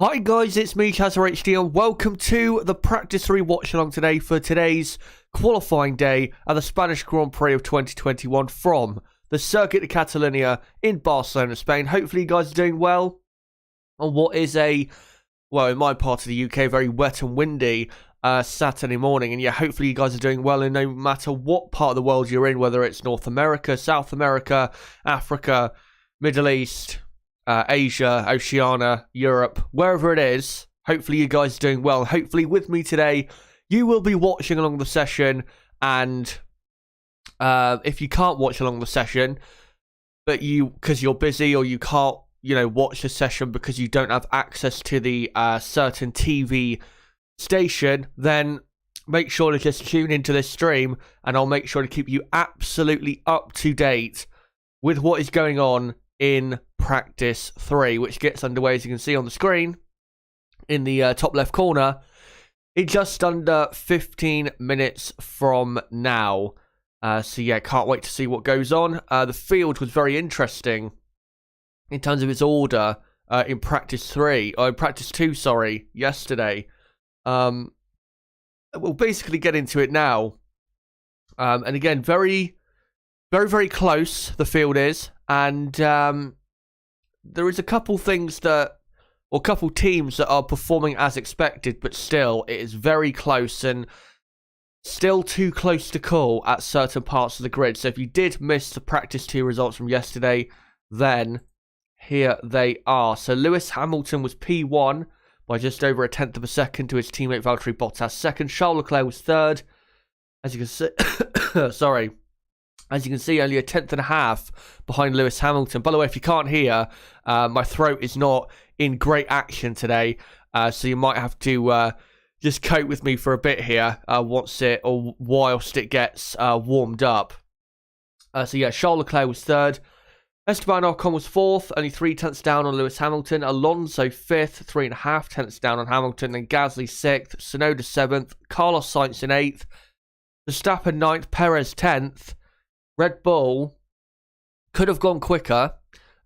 Hi guys, it's me, ChazzaHD, and welcome to the Practice 3 Watchalong today for today's qualifying day at the Spanish Grand Prix of 2021 from the Circuit De Catalunya in Barcelona, Spain. Hopefully you guys are doing well on what is well, in my part of the UK, very wet and windy Saturday morning. And yeah, hopefully you guys are doing well, and no matter what part of the world you're in, whether it's North America, South America, Africa, Middle East, Asia, Oceania, Europe, wherever it is, hopefully you guys are doing well. Hopefully with me today, you will be watching along the session, and if you can't watch along the session, but because you're busy or you can't, watch the session because you don't have access to the certain TV station, then make sure to just tune into this stream, and I'll make sure to keep you absolutely up to date with what is going on in Practice 3, which gets underway, as you can see on the screen in the top left corner, in just under 15 minutes from now. So yeah, can't wait to see what goes on. The field was very interesting in terms of its order in Practice 2, sorry, yesterday. We'll basically get into it now. And again, very, very, very close the field is. And there is a couple things couple teams that are performing as expected, but still, it is very close and still too close to call at certain parts of the grid. So if you did miss the Practice 2 results from yesterday, then here they are. So Lewis Hamilton was P1 by just over a tenth of a second to his teammate Valtteri Bottas second. Charles Leclerc was third. As you can see, sorry. As you can see, only a tenth and a half behind Lewis Hamilton. By the way, if you can't hear, my throat is not in great action today, so you might have to just cope with me for a bit here whilst it gets warmed up. So yeah, Charles Leclerc was third. Esteban Ocon was fourth, only 3 tenths down on Lewis Hamilton. Alonso fifth, 3.5 tenths down on Hamilton. And Gasly sixth, Tsunoda seventh, Carlos Sainz in eighth, Verstappen ninth, Perez 10th. Red Bull could have gone quicker.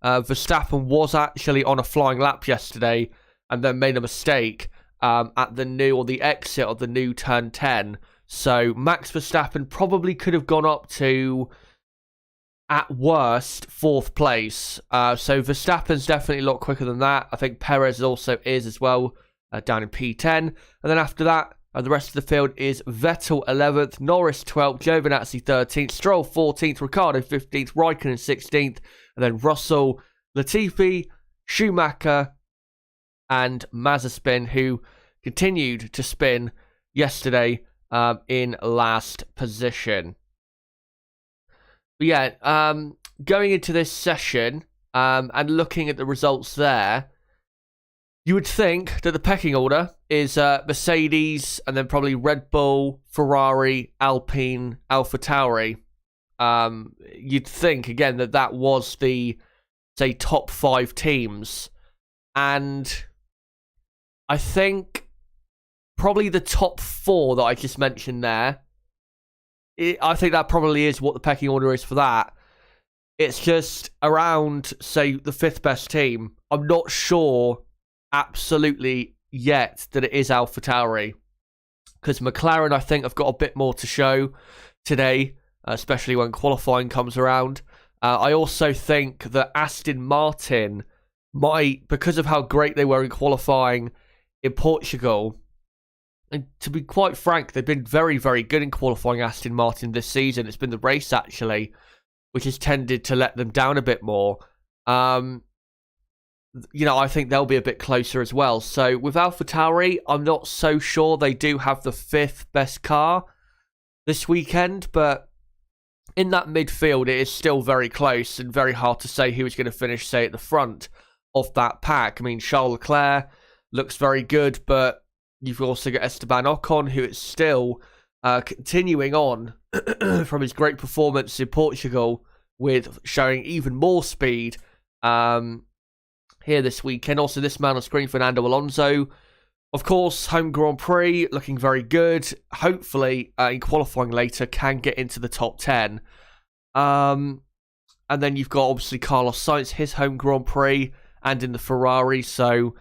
Verstappen was actually on a flying lap yesterday and then made a mistake at the exit of the new turn 10. So Max Verstappen probably could have gone up to, at worst, 4th place. So Verstappen's definitely a lot quicker than that. I think Perez also is as well, down in P10. And then after that, the rest of the field is Vettel 11th, Norris 12th, Giovinazzi 13th, Stroll 14th, Ricciardo 15th, Raikkonen 16th, and then Russell, Latifi, Schumacher, and Mazepin, who continued to spin yesterday in last position. But yeah, going into this session and looking at the results there, you would think that the pecking order is Mercedes and then probably Red Bull, Ferrari, Alpine, AlphaTauri. You'd think, again, that was the, say, top 5 teams. And I think probably the top 4 that I just mentioned there, I think that probably is what the pecking order is for that. It's just around, say, the 5th best team. I'm not sure absolutely yet that it is AlphaTauri, because McLaren, I think, have got a bit more to show today, especially when qualifying comes around. I also think that Aston Martin might, because of how great they were in qualifying in Portugal, and to be quite frank, they've been very, very good in qualifying, Aston Martin, this season. It's been the race, actually, which has tended to let them down a bit more. I think they'll be a bit closer as well. So with AlphaTauri, I'm not so sure. They do have the 5th best car this weekend, but in that midfield, it is still very close and very hard to say who is going to finish, say, at the front of that pack. I mean, Charles Leclerc looks very good, but you've also got Esteban Ocon, who is still continuing on from his great performance in Portugal, with showing even more speed here this weekend. Also, this man on screen, Fernando Alonso, of course, home Grand Prix, looking very good. Hopefully, in qualifying later, can get into the top 10. And then you've got, obviously, Carlos Sainz, his home Grand Prix, and in the Ferrari. So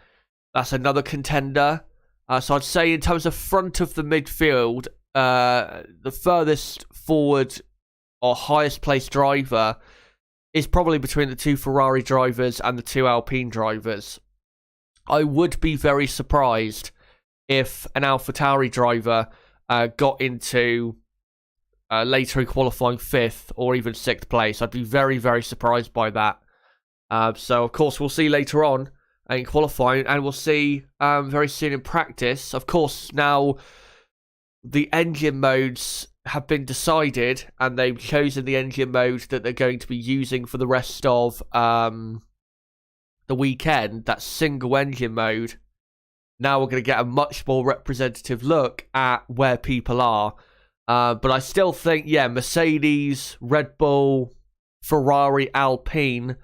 That's another contender. So I'd say in terms of front of the midfield, the furthest forward or highest placed driver is probably between the two Ferrari drivers and the two Alpine drivers. I would be very surprised if an AlphaTauri driver got into later in qualifying 5th or even 6th place. I'd be very, very surprised by that. So, of course, we'll see later on in qualifying, and we'll see very soon in practice. Of course, now the engine modes have been decided, and they've chosen the engine mode that they're going to be using for the rest of the weekend, that single engine mode. Now we're going to get a much more representative look at where people are. But I still think, yeah, Mercedes, Red Bull, Ferrari, Alpine,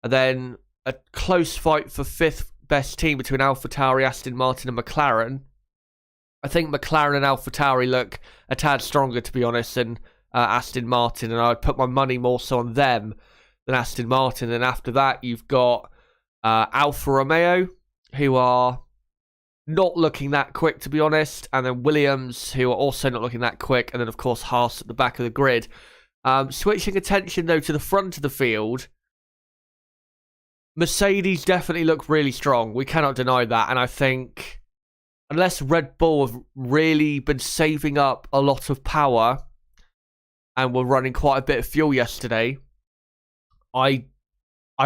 and then a close fight for 5th best team between AlphaTauri, Aston Martin, and McLaren. I think McLaren and AlphaTauri look a tad stronger, to be honest, than Aston Martin, and I'd put my money more so on them than Aston Martin. And after that, you've got Alfa Romeo, who are not looking that quick, to be honest, and then Williams, who are also not looking that quick, and then, of course, Haas at the back of the grid. Switching attention, though, to the front of the field, Mercedes definitely look really strong. We cannot deny that, and I think unless Red Bull have really been saving up a lot of power and were running quite a bit of fuel yesterday, I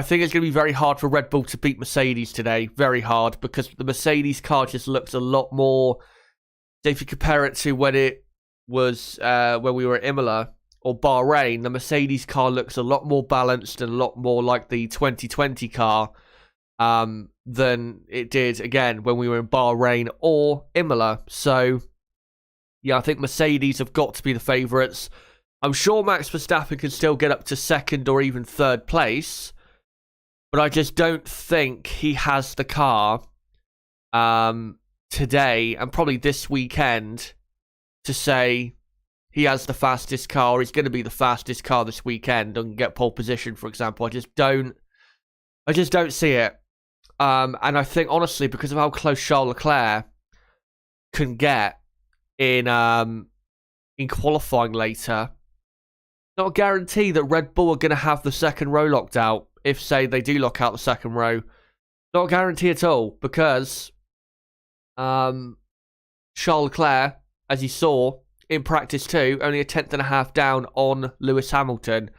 think it's going to be very hard for Red Bull to beat Mercedes today. Very hard, because the Mercedes car just looks a lot more, if you compare it to when it was when we were at Imola or Bahrain, the Mercedes car looks a lot more balanced and a lot more like the 2020 car than it did, again, when we were in Bahrain or Imola. So, yeah, I think Mercedes have got to be the favourites. I'm sure Max Verstappen can still get up to 2nd or even 3rd place, but I just don't think he has the car today and probably this weekend to say he has the fastest car, or he's going to be the fastest car this weekend and get pole position, for example. I just don't see it. And I think, honestly, because of how close Charles Leclerc can get in qualifying later, not a guarantee that Red Bull are going to have the 2nd row locked out. If, say, they do lock out the 2nd row, not a guarantee at all, because Charles Leclerc, as you saw in practice too, only a 10th down on Lewis Hamilton.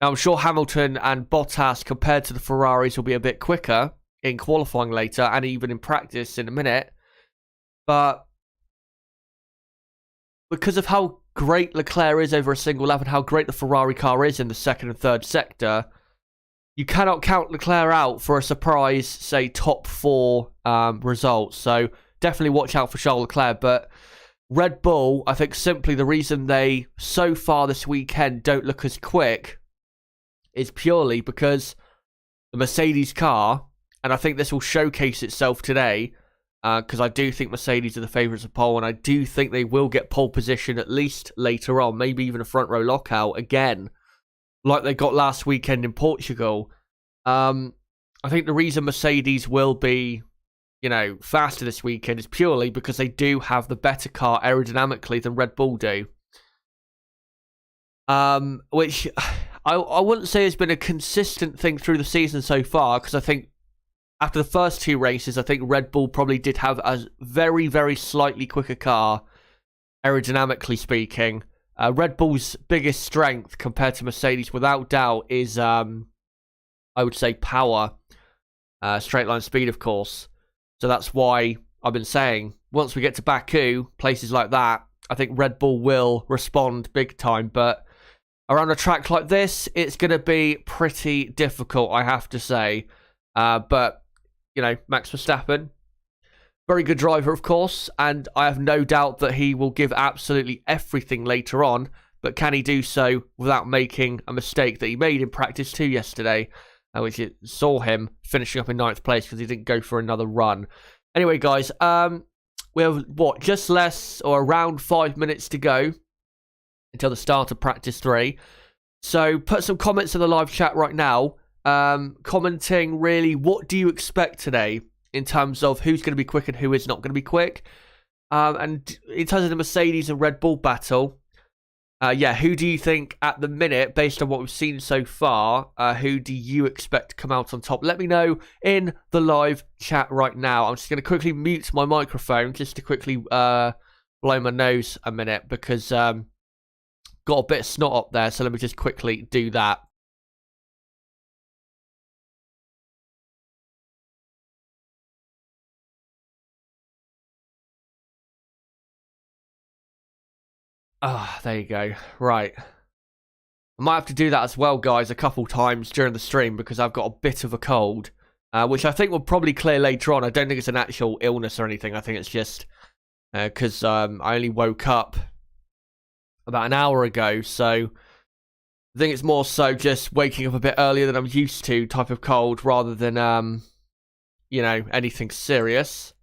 Now, I'm sure Hamilton and Bottas, compared to the Ferraris, will be a bit quicker in qualifying later and even in practice in a minute. But because of how great Leclerc is over a single lap and how great the Ferrari car is in the 2nd and 3rd sector, you cannot count Leclerc out for a surprise, say, top 4 result. So definitely watch out for Charles Leclerc. But Red Bull, I think simply the reason they, so far this weekend, don't look as quick is purely because the Mercedes car, and I think this will showcase itself today, because I do think Mercedes are the favourites of pole, and I do think they will get pole position at least later on, maybe even a front row lockout again, like they got last weekend in Portugal. I think the reason Mercedes will be, faster this weekend is purely because they do have the better car aerodynamically than Red Bull do. Which I wouldn't say has been a consistent thing through the season so far, because I think after the first 2 races, I think Red Bull probably did have a very, very slightly quicker car, aerodynamically speaking. Red Bull's biggest strength compared to Mercedes, without doubt, is, I would say, power. Straight line speed, of course. So that's why I've been saying, once we get to Baku, places like that, I think Red Bull will respond big time. But around a track like this, it's going to be pretty difficult, I have to say. But, Max Verstappen, very good driver, of course, and I have no doubt that he will give absolutely everything later on. But can he do so without making a mistake that he made in practice 2 yesterday, which it saw him finishing up in 9th place because he didn't go for another run. Anyway, guys, we have, just less or around 5 minutes to go until the start of practice 3. So put some comments in the live chat right now, commenting really, what do you expect today? in terms of who's going to be quick and who is not going to be quick. And in terms of the Mercedes and Red Bull battle, who do you think at the minute, based on what we've seen so far, who do you expect to come out on top? Let me know in the live chat right now. I'm just going to quickly mute my microphone just to quickly blow my nose a minute because got a bit of snot up there, so let me just quickly do that. Ah, there you go. Right. I might have to do that as well, guys, a couple times during the stream because I've got a bit of a cold, which I think will probably clear later on. I don't think it's an actual illness or anything. I think it's just because I only woke up about an hour ago, so I think it's more so just waking up a bit earlier than I'm used to type of cold rather than, anything serious.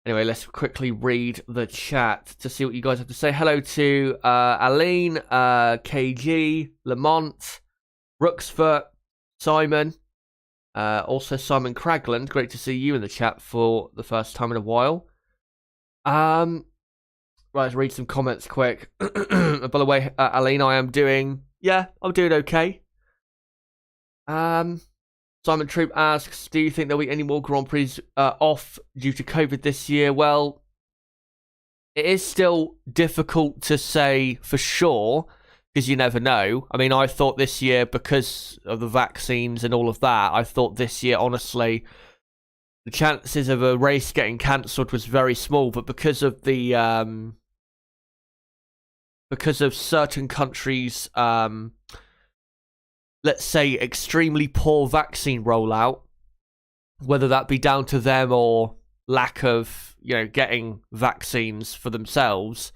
Anyway, let's quickly read the chat to see what you guys have to say. Hello to Aline, KG, Lamont, Rooksfoot, Simon, also Simon Cragland. Great to see you in the chat for the first time in a while. Right, let's read some comments quick. By the way, Aline, I'm doing okay. Simon Troop asks, do you think there'll be any more Grand Prix off due to COVID this year? Well, it is still difficult to say for sure, because you never know. I mean, I thought this year, because of the vaccines and all of that, I thought this year, honestly, the chances of a race getting cancelled was very small, but because of the, because of certain countries, let's say, extremely poor vaccine rollout, whether that be down to them or lack of, getting vaccines for themselves,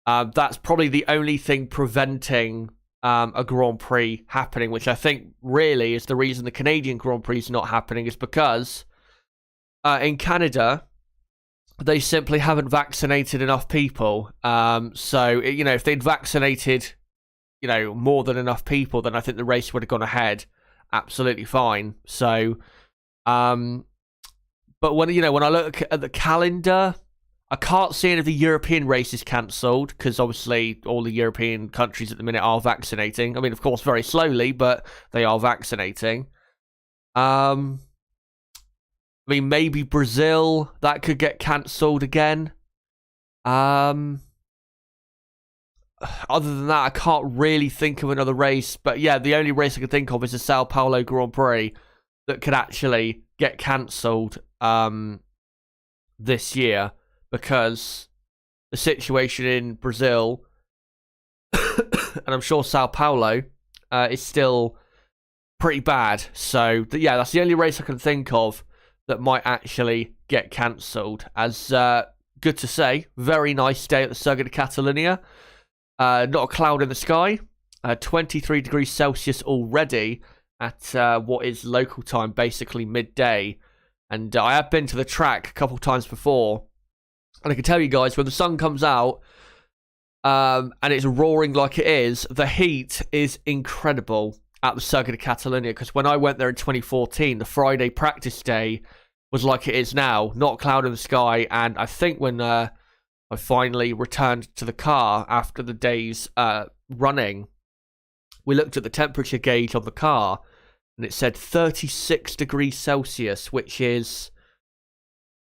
that's probably the only thing preventing a Grand Prix happening, which I think really is the reason the Canadian Grand Prix is not happening, is because in Canada, they simply haven't vaccinated enough people. So, if they'd vaccinated more than enough people, then I think the race would have gone ahead absolutely fine. So, but when I look at the calendar, I can't see any of the European races cancelled because obviously all the European countries at the minute are vaccinating. I mean, of course, very slowly, but they are vaccinating. I mean, maybe Brazil, that could get cancelled again. Other than that, I can't really think of another race. But yeah, the only race I can think of is the Sao Paulo Grand Prix that could actually get cancelled this year because the situation in Brazil, and I'm sure Sao Paulo, is still pretty bad. So yeah, that's the only race I can think of that might actually get cancelled. As good to say, very nice day at the Circuit De Catalunya. Not a cloud in the sky. 23 degrees Celsius already at what is local time, basically midday. And I have been to the track a couple times before. And I can tell you guys, when the sun comes out and it's roaring like it is, the heat is incredible at the Circuit De Catalunya. Because when I went there in 2014, the Friday practice day was like it is now. Not a cloud in the sky. And I think when I finally returned to the car after the day's running, we looked at the temperature gauge on the car and it said 36 degrees Celsius, which is,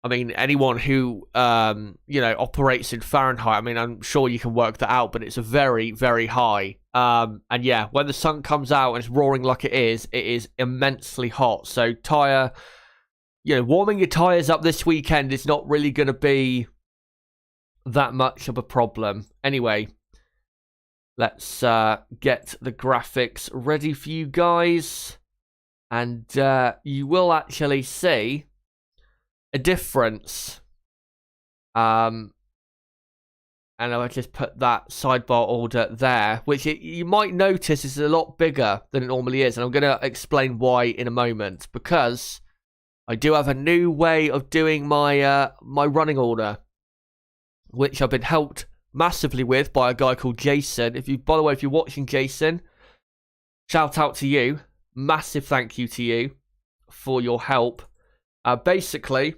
I mean, anyone who, operates in Fahrenheit, I mean, I'm sure you can work that out, but it's a very, very high. And yeah, when the sun comes out and it's roaring like it is immensely hot. So warming your tyres up this weekend is not really going to be that much of a problem. Anyway, let's get the graphics ready for you guys, and you will actually see a difference. And I'll just put that sidebar order there, which you might notice is a lot bigger than it normally is, and I'm going to explain why in a moment, because I do have a new way of doing my my running order, which I've been helped massively with by a guy called Jason. By the way, if you're watching, Jason, shout out to you. Massive thank you to you for your help Basically,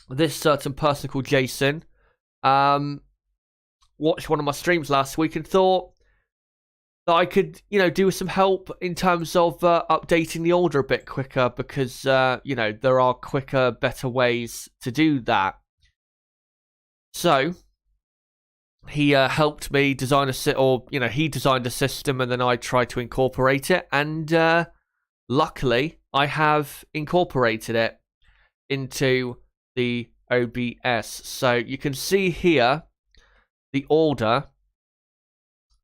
this certain person called Jason watched one of my streams last week and thought that I could, do some help in terms of updating the order a bit quicker because, there are quicker, better ways to do that. So, he helped me design he designed a system and then I tried to incorporate it. And luckily, I have incorporated it into the OBS. So, you can see here the order.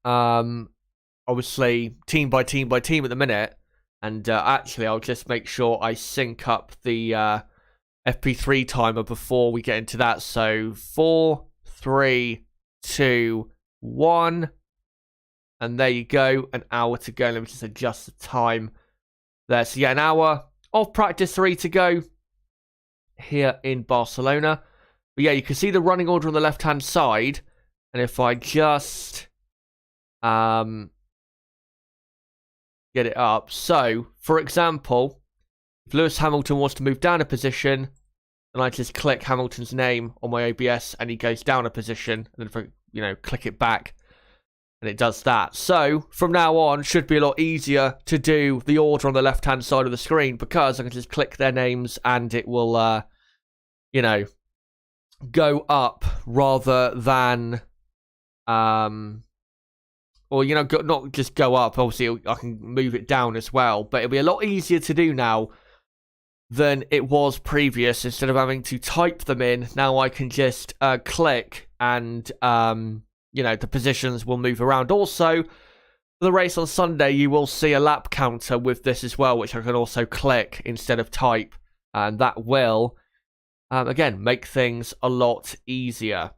Obviously, team by team by team at the minute. And actually, I'll just make sure I sync up the FP3 timer before we get into that. So, 4, 3, 2, 1. And there you go. An hour to go. Let me just adjust the time there. So, yeah, an hour of practice 3 to go here in Barcelona. But, yeah, you can see the running order on the left-hand side. And if I just get it up. So, for example, if Lewis Hamilton wants to move down a position, then I just click Hamilton's name on my OBS and he goes down a position. And then if I, click it back and it does that. So, from now on, should be a lot easier to do the order on the left-hand side of the screen because I can just click their names and it will, go up rather than, or, not just go up. Obviously, I can move it down as well. But it'll be a lot easier to do now than it was previous. Instead of having to type them in, now I can just click and, the positions will move around. Also, for the race on Sunday, you will see a lap counter with this as well, which I can also click instead of type. And that will, again, make things a lot easier.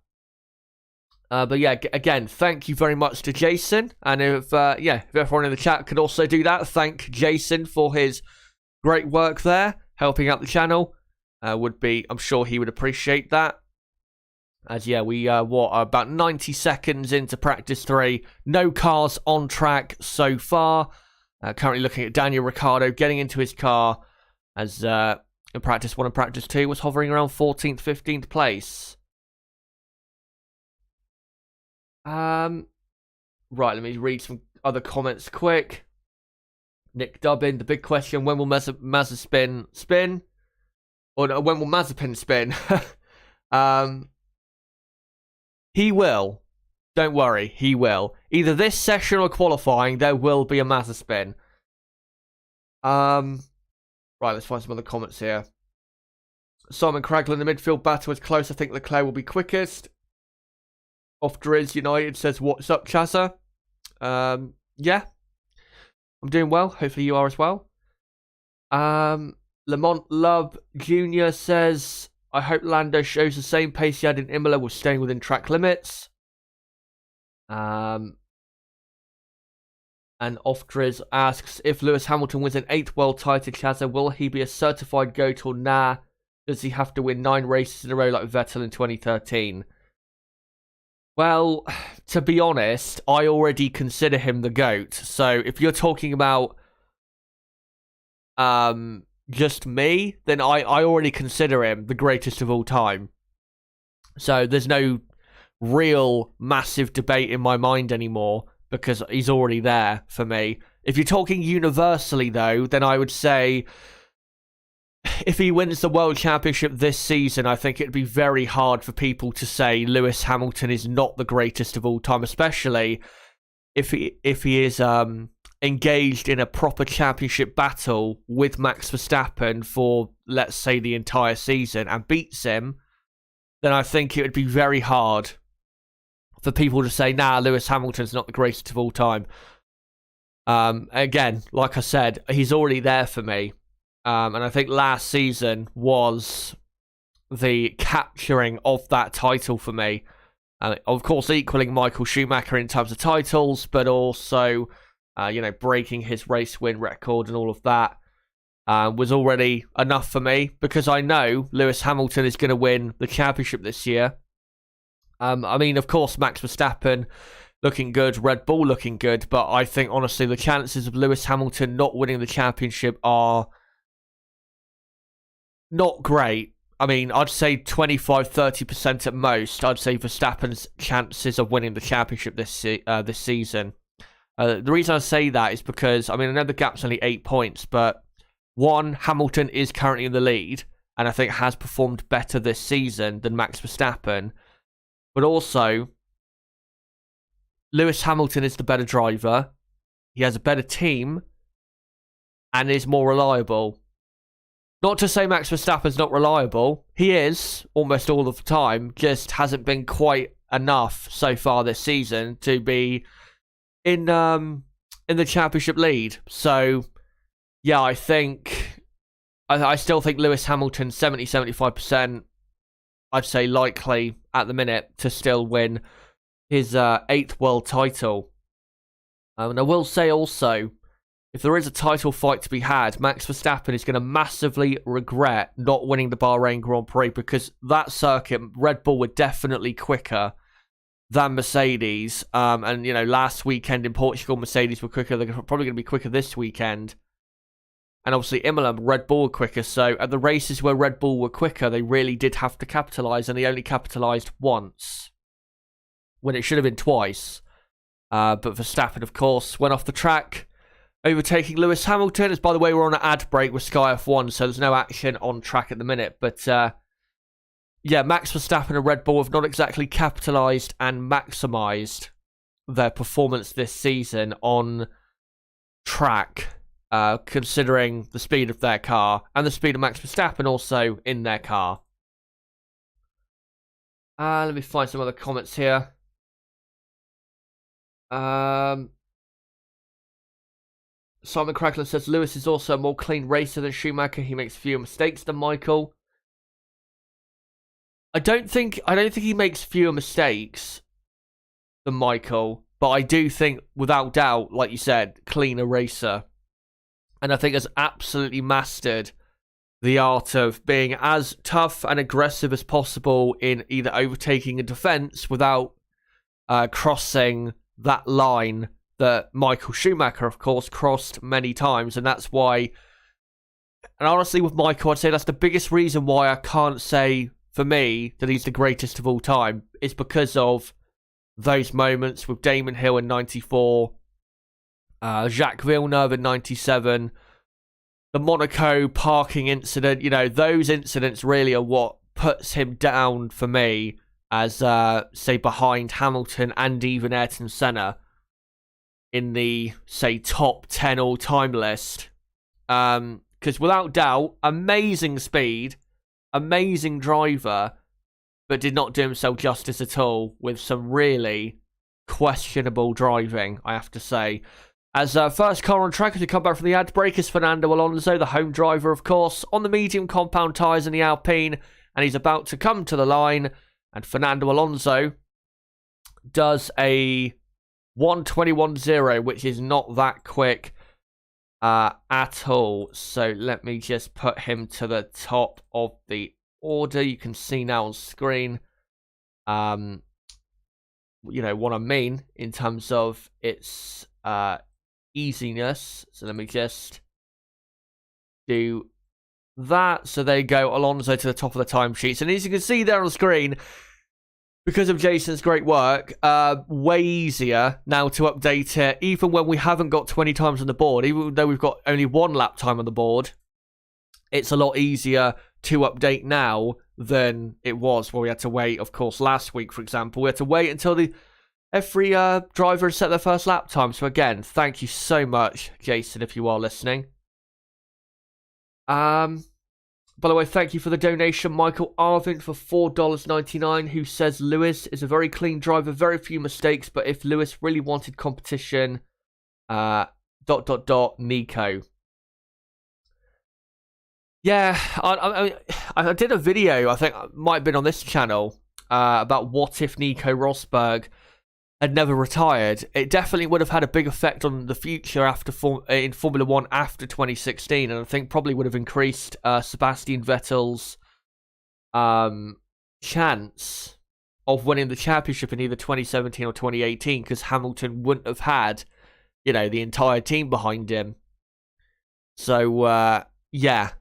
But yeah, again, thank you very much to Jason. And if everyone in the chat could also do that, thank Jason for his great work there, helping out the channel. I'm sure he would appreciate that. As yeah, we about 90 seconds into practice 3. No cars on track so far. Currently looking at Daniel Ricciardo getting into his car as in practice 1 and practice 2 was hovering around 14th, 15th place. Right, let me read some other comments quick. Nick Dubbin, the big question, when will Mazepin spin? Or no, when will Mazepin spin? He will. Don't worry, he will. Either this session or qualifying, there will be a Mazepin. Right, let's find some other comments here. Simon Craggle in the midfield battle was close. I think Leclerc will be quickest. Off Driz United says, what's up, Chazza? Yeah. I'm doing well. Hopefully you are as well. Lamont Love Jr. says, I hope Lando shows the same pace he had in Imola with staying within track limits. And Off Driz asks, if Lewis Hamilton wins an 8th world title, Chazza, will he be a certified GOAT or nah? Does he have to win 9 races in a row like Vettel in 2013? Well, to be honest, I already consider him the GOAT. So if you're talking about just me, then I already consider him the greatest of all time. So there's no real massive debate in my mind anymore because he's already there for me. If you're talking universally, though, then I would say if he wins the World Championship this season, I think it'd be very hard for people to say Lewis Hamilton is not the greatest of all time, especially if he is engaged in a proper championship battle with Max Verstappen for, let's say, the entire season and beats him. Then I think it would be very hard for people to say, nah, Lewis Hamilton's not the greatest of all time. Again, like I said, he's already there for me. And I think last season was the capturing of that title for me. Of course, equaling Michael Schumacher in terms of titles, but also, breaking his race win record and all of that was already enough for me because I know Lewis Hamilton is going to win the championship this year. Of course, Max Verstappen looking good, Red Bull looking good, but I think, honestly, the chances of Lewis Hamilton not winning the championship are not great. I mean, I'd say 25-30% at most. I'd say Verstappen's chances of winning the championship this season. The reason I say that is because, I mean, I know the gap's only 8 points, but one, Hamilton is currently in the lead, and I think has performed better this season than Max Verstappen. But also, Lewis Hamilton is the better driver. He has a better team, and is more reliable. Not to say Max Verstappen's not reliable. He is, almost all of the time. Just hasn't been quite enough so far this season to be in the championship lead. So, yeah, I think... I still think Lewis Hamilton, 70-75%, I'd say likely at the minute to still win his 8th world title. And I will say also, if there is a title fight to be had, Max Verstappen is going to massively regret not winning the Bahrain Grand Prix, because that circuit, Red Bull were definitely quicker than Mercedes. And, you know, last weekend in Portugal, Mercedes were quicker. They're probably going to be quicker this weekend. And obviously, Imola, Red Bull were quicker. So at the races where Red Bull were quicker, they really did have to capitalise, and they only capitalised once, when it should have been twice. But Verstappen, of course, went off the track, overtaking Lewis Hamilton. As, by the way, we're on an ad break with Sky F1, so there's no action on track at the minute. But, yeah, Max Verstappen and Red Bull have not exactly capitalised and maximised their performance this season on track, considering the speed of their car and the speed of Max Verstappen also in their car. Let me find some other comments here. Simon Crackler says Lewis is also a more clean racer than Schumacher. He makes fewer mistakes than Michael. I don't think he makes fewer mistakes than Michael, but I do think, without doubt, like you said, cleaner racer. And I think has absolutely mastered the art of being as tough and aggressive as possible in either overtaking a defense without crossing that line that Michael Schumacher, of course, crossed many times. And that's why, and honestly with Michael, I'd say that's the biggest reason why I can't say, for me, that he's the greatest of all time, is because of those moments with Damon Hill in 94, Jacques Villeneuve in 97, the Monaco parking incident. You know, those incidents really are what puts him down for me as, say, behind Hamilton and even Ayrton Senna in the, say, top 10 all-time list. Because without doubt, amazing speed, amazing driver, but did not do himself justice at all with some really questionable driving, I have to say. As first car on track as we come back from the ad break is Fernando Alonso, the home driver, of course, on the medium compound tyres in the Alpine, and he's about to come to the line, and Fernando Alonso does a 1:21.0, which is not that quick at all. So let me just put him to the top of the order. You can see now on screen, you know, what I mean in terms of its easiness. So let me just do that. So there you go, Alonso to the top of the timesheets. And as you can see there on the screen, because of Jason's great work, way easier now to update it, even when we haven't got 20 times on the board. Even though we've got only 1 lap time on the board, it's a lot easier to update now than it was where we had to wait. Of course, last week, for example, we had to wait until every driver had set their first lap time. So again, thank you so much, Jason, if you are listening. By the way, thank you for the donation, Michael Arvin, for $4.99, who says Lewis is a very clean driver, very few mistakes, but if Lewis really wanted competition, ... Nico. Yeah, I did a video, I think it might have been on this channel, about what if Nico Rosberg had never retired. It definitely would have had a big effect on the future in Formula 1 after 2016, and I think probably would have increased Sebastian Vettel's chance of winning the championship in either 2017 or 2018, because Hamilton wouldn't have had, you know, the entire team behind him. So, yeah,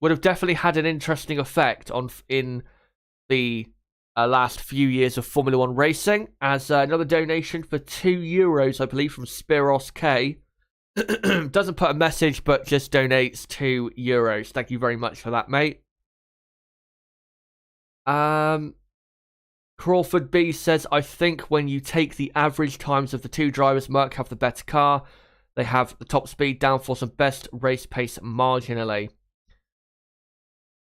would have definitely had an interesting effect in the last few years of Formula 1 racing, as another donation for €2, I believe, from Spiros K. Doesn't put a message, but just donates €2. Thank you very much for that, mate. Crawford B says, I think when you take the average times of the two drivers, Merc have the better car. They have the top speed, downforce, and best race pace marginally.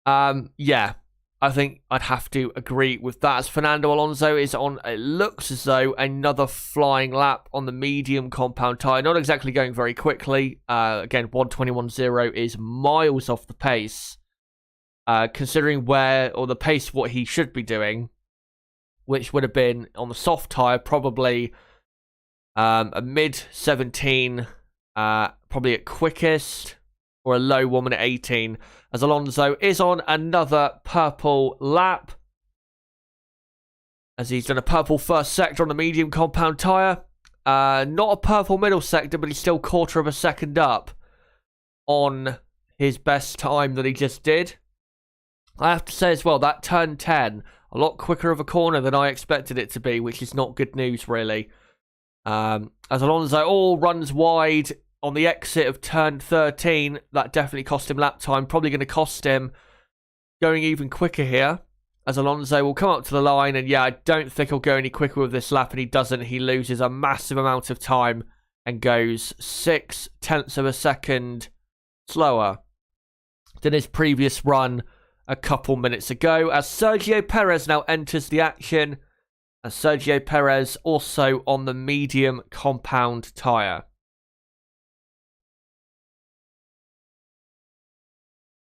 Yeah, I think I'd have to agree with that, as Fernando Alonso is on, it looks as though, another flying lap on the medium compound tyre. Not exactly going very quickly. Again, 1:21.0 is miles off the pace, considering the pace what he should be doing, which would have been on the soft tyre, probably a mid-17, probably at quickest, or a low 1 minute 18, as Alonso is on another purple lap, as he's done a purple first sector on the medium compound tyre. Not a purple middle sector, but he's still 1/4 of a second up on his best time that he just did. I have to say as well, that turn 10, a lot quicker of a corner than I expected it to be, which is not good news, really. As Alonso runs wide on the exit of turn 13, that definitely cost him lap time. Probably going to cost him going even quicker here, as Alonso will come up to the line. And yeah, I don't think he'll go any quicker with this lap, and he doesn't. He loses a massive amount of time and goes 0.6 of a second slower than his previous run a couple minutes ago, as Sergio Perez now enters the action, as Sergio Perez also on the medium compound tyre.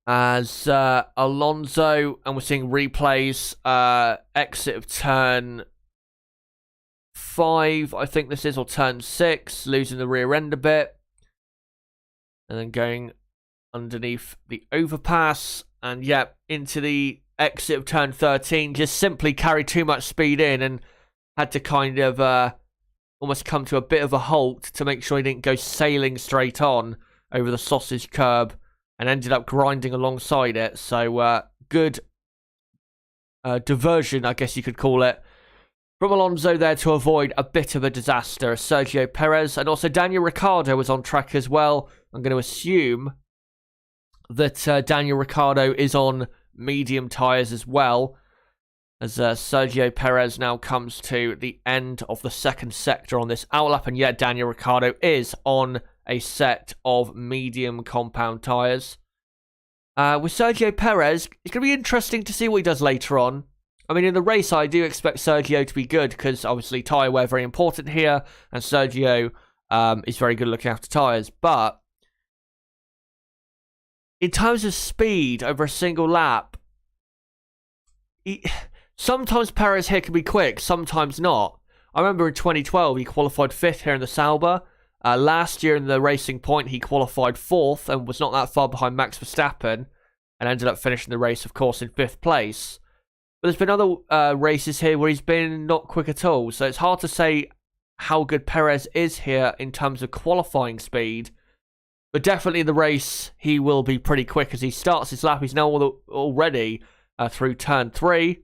As Alonso, and we're seeing replays, exit of turn 5, I think this is, or turn 6, losing the rear end a bit, and then going underneath the overpass, and yeah, into the exit of turn 13, just simply carried too much speed in and had to kind of almost come to a bit of a halt to make sure he didn't go sailing straight on over the sausage curb, and ended up grinding alongside it. So good diversion, I guess you could call it, from Alonso there to avoid a bit of a disaster. Sergio Perez and also Daniel Ricciardo was on track as well. I'm going to assume that Daniel Ricciardo is on medium tyres as well, as Sergio Perez now comes to the end of the second sector on this outlap. And yet Daniel Ricciardo is on a set of medium compound tyres. With Sergio Perez, it's going to be interesting to see what he does later on. I mean, in the race, I do expect Sergio to be good, because obviously tyre wear very important here, and Sergio is very good at looking after tyres. But in terms of speed over a single lap, sometimes Perez here can be quick, sometimes not. I remember in 2012, he qualified 5th here in the Sauber. Last year in the Racing Point, he qualified 4th and was not that far behind Max Verstappen, and ended up finishing the race, of course, in 5th place. But there's been other races here where he's been not quick at all, so it's hard to say how good Perez is here in terms of qualifying speed. But definitely in the race, he will be pretty quick as he starts his lap. He's now already through turn 3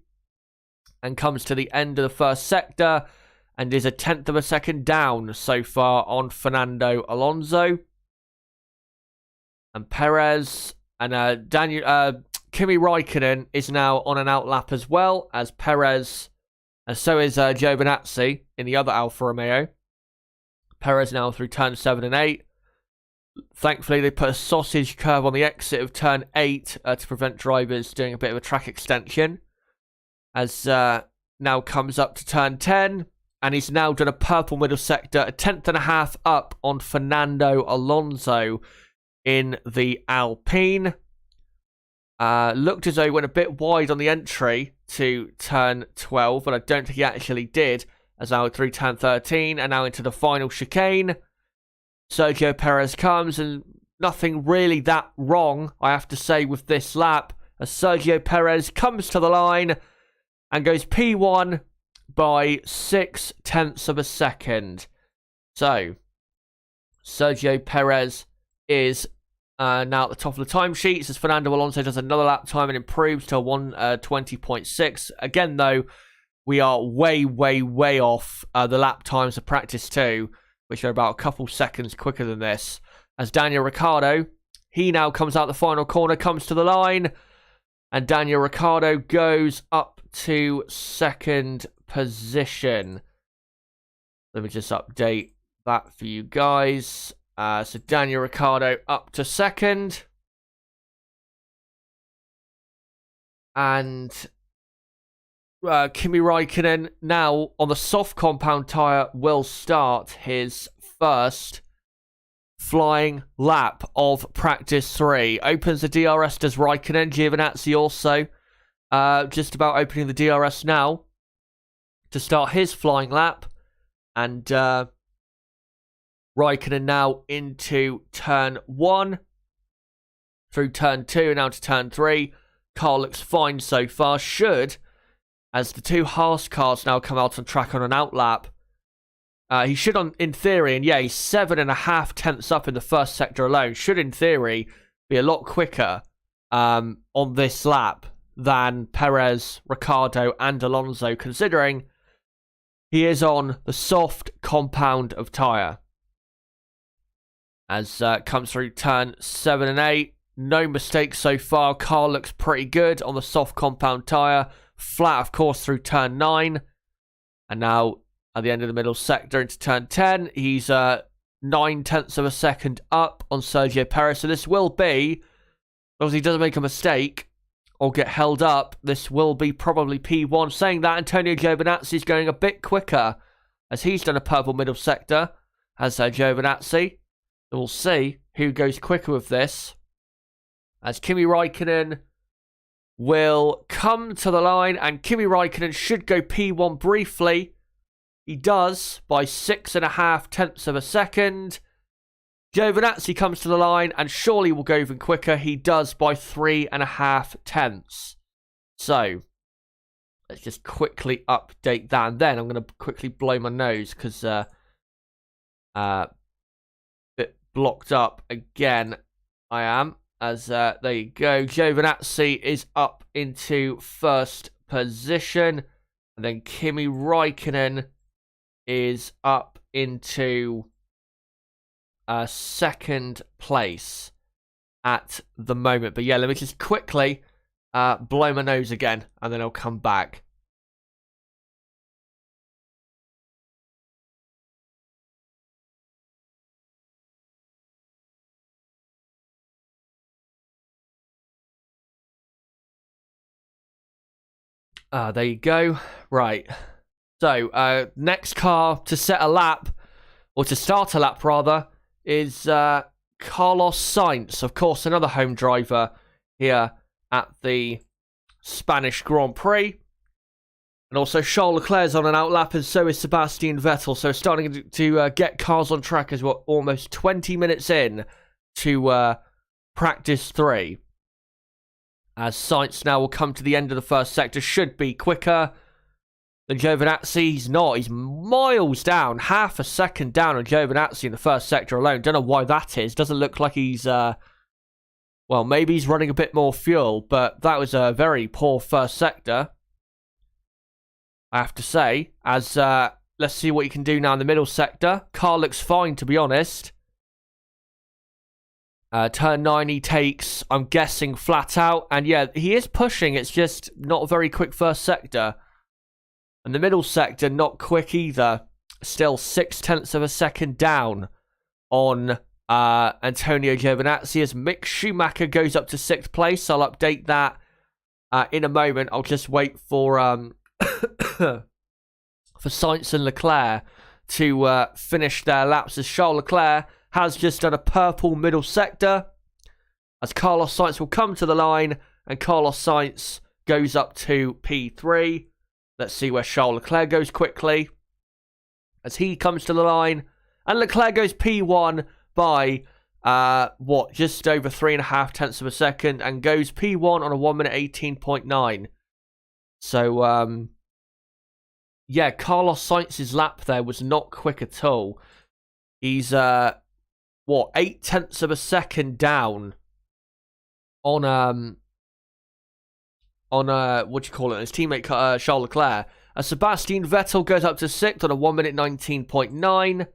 and comes to the end of the first sector, and is a 1/10 of a second down so far on Fernando Alonso. And Perez and Kimi Räikkönen is now on an outlap as well as Perez, and so is Giovinazzi in the other Alfa Romeo. Perez now through turn 7 and 8. Thankfully, they put a sausage curve on the exit of turn 8 to prevent drivers doing a bit of a track extension. As now comes up to turn 10. And he's now done a purple middle sector, a 1/10 and a half up on Fernando Alonso in the Alpine. Looked as though he went a bit wide on the entry to turn 12, but I don't think he actually did, as now through turn 13 and now into the final chicane. Sergio Perez comes, and nothing really that wrong, I have to say, with this lap, as Sergio Perez comes to the line and goes P1 by 0.6 of a second. So Sergio Perez is now at the top of the timesheets as Fernando Alonso does another lap time and improves to 1:20.6. Again, though, we are way, way, way off the lap times of practice 2, which are about a couple seconds quicker than this. As Daniel Ricciardo, he now comes out the final corner, comes to the line, and Daniel Ricciardo goes up to second position. Let me just update that for you guys. So Daniel Ricciardo up to second. And Kimi Räikkönen now on the soft compound tyre will start his first flying lap of practice 3. Opens the DRS, does Räikkönen. Giovinazzi also just about opening the DRS now to start his flying lap. And Räikkönen now into turn 1, through turn 2, and now to turn 3. Car looks fine so far. Should, as the two Haas cars now come out on track on an outlap, he should, in theory, and yeah, he's 7.5 tenths up in the first sector alone, should in theory be a lot quicker on this lap than Perez, Ricciardo, and Alonso, considering he is on the soft compound of tyre. As comes through turn 7 and 8. No mistakes so far. Car looks pretty good on the soft compound tyre. Flat, of course, through turn 9. And now, at the end of the middle sector into turn 10, he's 9 tenths of a second up on Sergio Perez. So this will be, as long as he doesn't make a mistake or get held up, this will be probably P1. Saying that, Antonio Giovinazzi is going a bit quicker, as he's done a purple middle sector, as Giovinazzi. So we'll see who goes quicker with this, as Kimi Räikkönen will come to the line, and Kimi Räikkönen should go P1 briefly. He does by 6.5 tenths of a second. Giovinazzi comes to the line and surely will go even quicker. He does by 3.5 tenths. So let's just quickly update that, and then I'm going to quickly blow my nose because bit blocked up again. I am. As there you go, Giovinazzi is up into first position, and then Kimi Räikkönen is up into second place at the moment. But yeah, let me just quickly blow my nose again, and then I'll come back. There you go. Right. So, next car to set a lap, or to start a lap rather, is Carlos Sainz. Of course, another home driver here at the Spanish Grand Prix. And also Charles Leclerc's on an outlap, and so is Sebastian Vettel. So starting to get cars on track as we're almost 20 minutes in to practice 3. As Sainz now will come to the end of the first sector, should be quicker than Giovinazzi. He's not. He's miles down, half a second down on Giovinazzi in the first sector alone. Don't know why that is. Doesn't look like he's, well, maybe he's running a bit more fuel, but that was a very poor first sector, I have to say. As, let's see what he can do now in the middle sector. Car looks fine, to be honest. Turn 9 he takes, I'm guessing, flat out. And yeah, he is pushing. It's just not a very quick first sector. And the middle sector, not quick either. Still 6 tenths of a second down on Antonio Giovinazzi, as Mick Schumacher goes up to 6th place. I'll update that in a moment. I'll just wait for for Sainz and Leclerc to finish their laps, as Charles Leclerc has just done a purple middle sector, as Carlos Sainz will come to the line, and Carlos Sainz goes up to P3. Let's see where Charles Leclerc goes quickly, as he comes to the line, and Leclerc goes P1 by, just over 3.5 tenths of a second, and goes P1 on a 1 minute 18.9. So, yeah, Carlos Sainz's lap there was not quick at all. He's what, 8/10 of a second down on what do you call it? His teammate Charles Leclerc. Sebastian Vettel goes up to 6th on a 1 minute 19.9. Let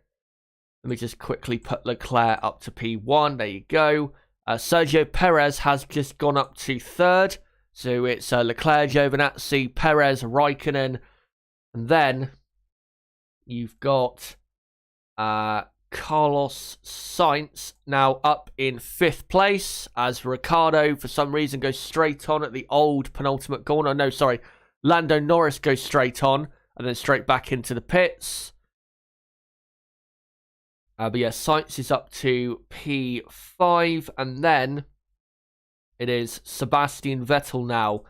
me just quickly put Leclerc up to P1. There you go. Sergio Perez has just gone up to 3rd. So it's Leclerc, Giovinazzi, Perez, Raikkonen. And then you've got Carlos Sainz now up in 5th place, as Ricciardo for some reason goes straight on at the old penultimate corner. No, sorry. Lando Norris goes straight on and then straight back into the pits. But yeah, Sainz is up to P5, and then it is Sebastian Vettel now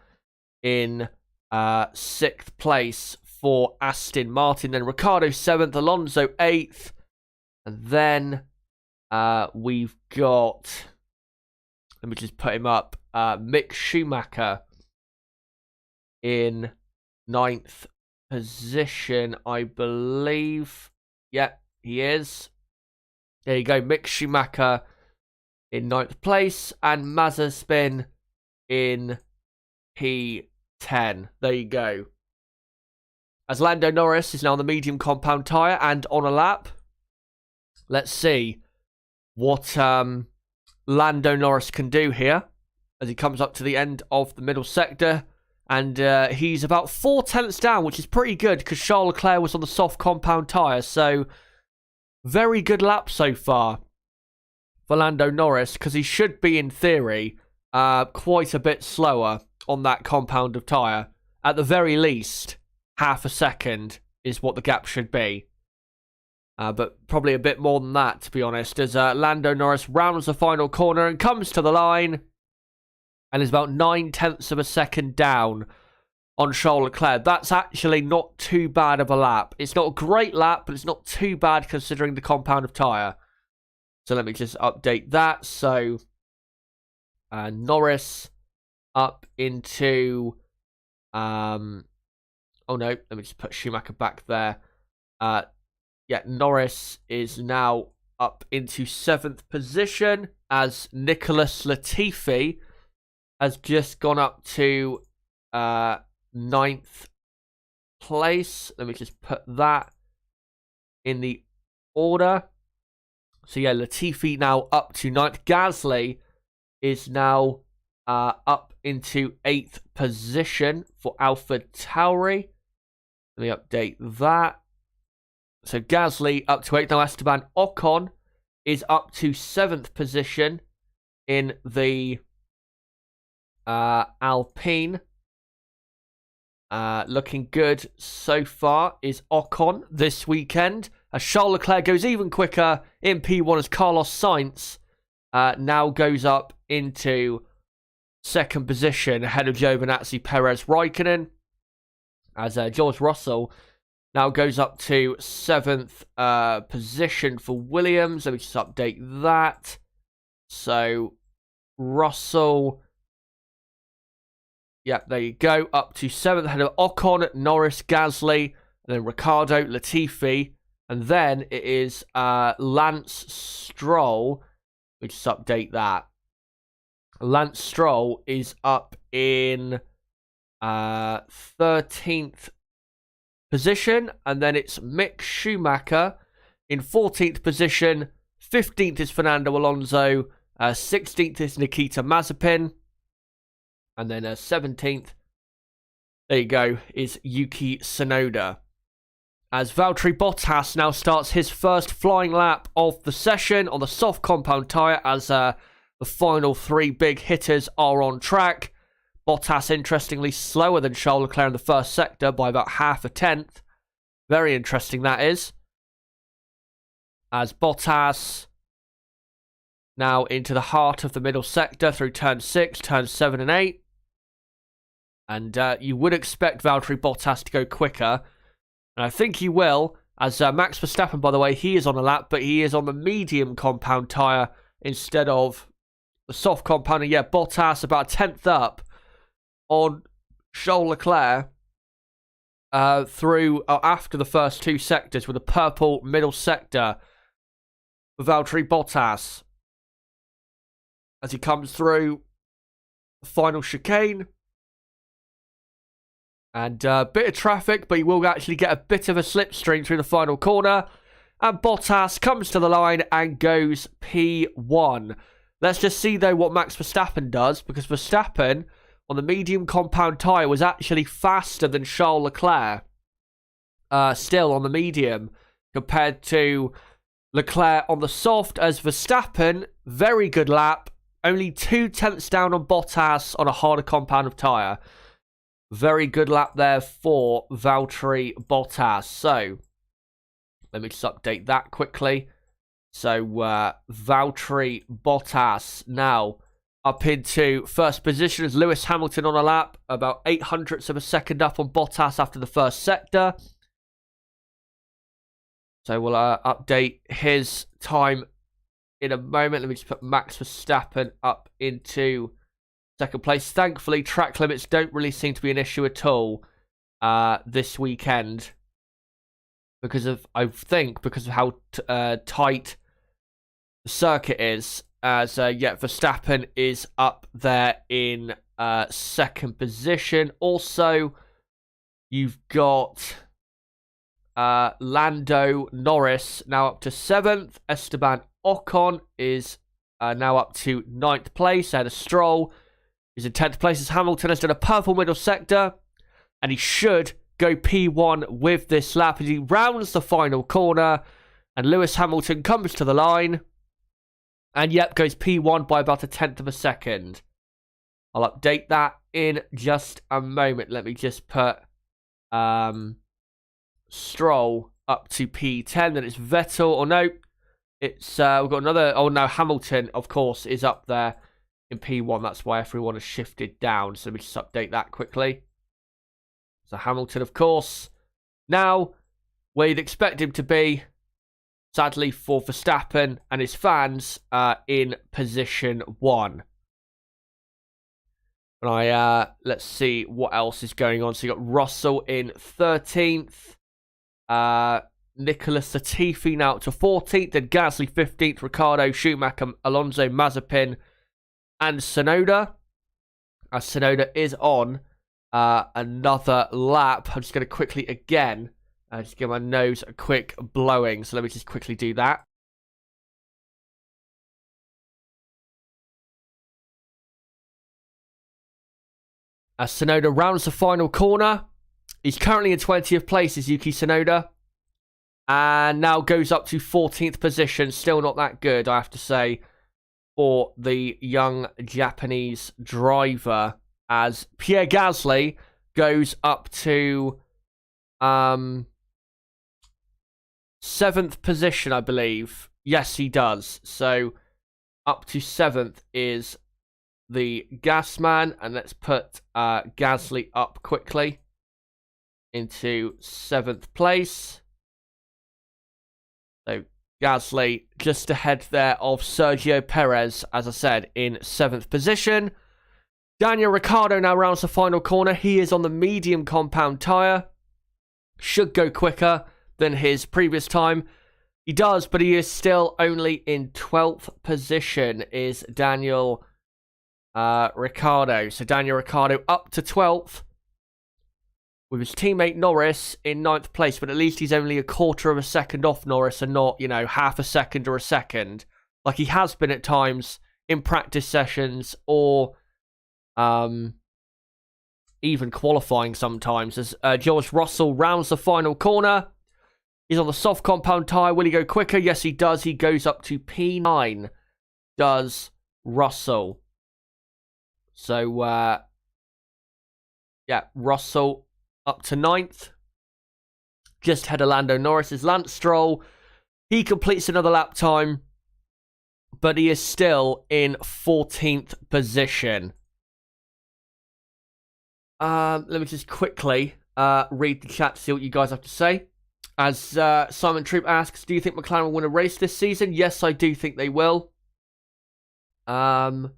in 6th place for Aston Martin. Then Ricciardo 7th, Alonso 8th. And then we've got, let me just put him up, Mick Schumacher in 9th position, I believe. Yep, he is. There you go, Mick Schumacher in 9th place, and Mazepin in P10. There you go. As Lando Norris is now on the medium compound tyre and on a lap. Let's see what Lando Norris can do here as he comes up to the end of the middle sector. And he's about 4/10 down, which is pretty good because Charles Leclerc was on the soft compound tyre. So, very good lap so far for Lando Norris, because he should be, in theory, quite a bit slower on that compound of tyre. At the very least, half a second is what the gap should be. But probably a bit more than that, to be honest, as Lando Norris rounds the final corner and comes to the line and is about 9/10 of a second down on Charles Leclerc. That's actually not too bad of a lap. It's not a great lap, but it's not too bad considering the compound of tyre. So let me just update that. So Norris up into... oh no, let me just put Schumacher back there. Yeah, Norris is now up into 7th position as Nicholas Latifi has just gone up to 9th place. Let me just put that in the order. So yeah, Latifi now up to 9th. Gasly is now up into 8th position for AlphaTauri. Let me update that. So Gasly up to 8th. Now Esteban Ocon is up to 7th position in the Alpine. Looking good so far is Ocon this weekend. As Charles Leclerc goes even quicker in P1 as Carlos Sainz now goes up into 2nd position ahead of Giovinazzi, Perez, Raikkonen. As George Russell now goes up to 7th position for Williams. Let me just update that. So Russell... Yep, there you go. Up to 7th ahead of Ocon, Norris, Gasly, and then Ricciardo, Latifi. And then it is Lance Stroll. Let me just update that. Lance Stroll is up in 13th position. And then it's Mick Schumacher in 14th position. 15th is Fernando Alonso. 16th is Nikita Mazepin. And then 17th, there you go, is Yuki Tsunoda. As Valtteri Bottas now starts his first flying lap of the session on the soft compound tyre as the final 3 big hitters are on track. Bottas, interestingly, slower than Charles Leclerc in the first sector by about half a tenth. Very interesting, that is. As Bottas now into the heart of the middle sector through turn 6, turn 7 and 8. And you would expect Valtteri Bottas to go quicker. And I think he will. As Max Verstappen, by the way, he is on a lap, but he is on the medium compound tyre instead of the soft compound. And yeah, Bottas about a tenth up on Charles Leclerc through after the first 2 sectors with a purple middle sector. for Valtteri Bottas as he comes through the final chicane. And a bit of traffic, but he will actually get a bit of a slipstream through the final corner. And Bottas comes to the line and goes P1. Let's just see, though, what Max Verstappen does, because Verstappen, on the medium compound tyre, was actually faster than Charles Leclerc. Still on the medium, compared to Leclerc on the soft, as Verstappen, very good lap, only 2/10 down on Bottas on a harder compound of tyre. Very good lap there for Valtteri Bottas. So, let me just update that quickly. So, Valtteri Bottas now up into first position as Lewis Hamilton on a lap, about 0.08 of a second up on Bottas after the first sector. So, we'll update his time in a moment. Let me just put Max Verstappen up into second place. Thankfully, track limits don't really seem to be an issue at all this weekend. Because of how tight the circuit is. As, Verstappen is up there in second position. Also, you've got Lando Norris now up to 7th. Esteban Ocon is now up to 9th place. And a Stroll is in 10th place as Hamilton has done a purple middle sector. And he should go P1 with this lap as he rounds the final corner. And Lewis Hamilton comes to the line. And yep, goes P1 by about 1/10 of a second. I'll update that in just a moment. Let me just put Stroll up to P10. Then it's Vettel. Or no, it's we've got another. Oh no, Hamilton, of course, is up there in P1. That's why everyone has shifted down. So let me just update that quickly. So Hamilton, of course, now where you'd expect him to be, sadly for Verstappen and his fans, in position 1. And let's see what else is going on. So you got Russell in 13th, Nicholas Latifi now up to 14th, and Gasly 15th, Ricciardo, Schumacher, Alonso, Mazepin, and Tsunoda. As Tsunoda is on another lap. I'm just going to quickly again just give my nose a quick blowing. So let me just quickly do that. As Tsunoda rounds the final corner, he's currently in 20th place, is Yuki Tsunoda, and now goes up to 14th position. Still not that good, I have to say, for the young Japanese driver, as Pierre Gasly goes up to 7th position, I believe. Yes, he does. So up to 7th is the Gasman, and let's put Gasly up quickly into 7th place. So Gasly just ahead there of Sergio Perez, as I said, in 7th position. Daniel Ricciardo now rounds the final corner. He is on the medium compound tyre. Should go quicker than his previous time. He does, but he is still only in 12th position, is Daniel Ricciardo. So Daniel Ricciardo up to 12th with his teammate Norris in 9th place, but at least he's only 1/4 of a second off Norris and not, half a second or a second, like he has been at times in practice sessions or even qualifying sometimes. As George Russell rounds the final corner. He's on the soft compound tyre. Will he go quicker? Yes, he does. He goes up to P9, does Russell. So, Russell up to 9th. Just ahead of Lando Norris is Lance Stroll. He completes another lap time, but he is still in 14th position. Let me just quickly read the chat to see what you guys have to say. As Simon Troop asks, do you think McLaren will win a race this season? Yes, I do think they will. I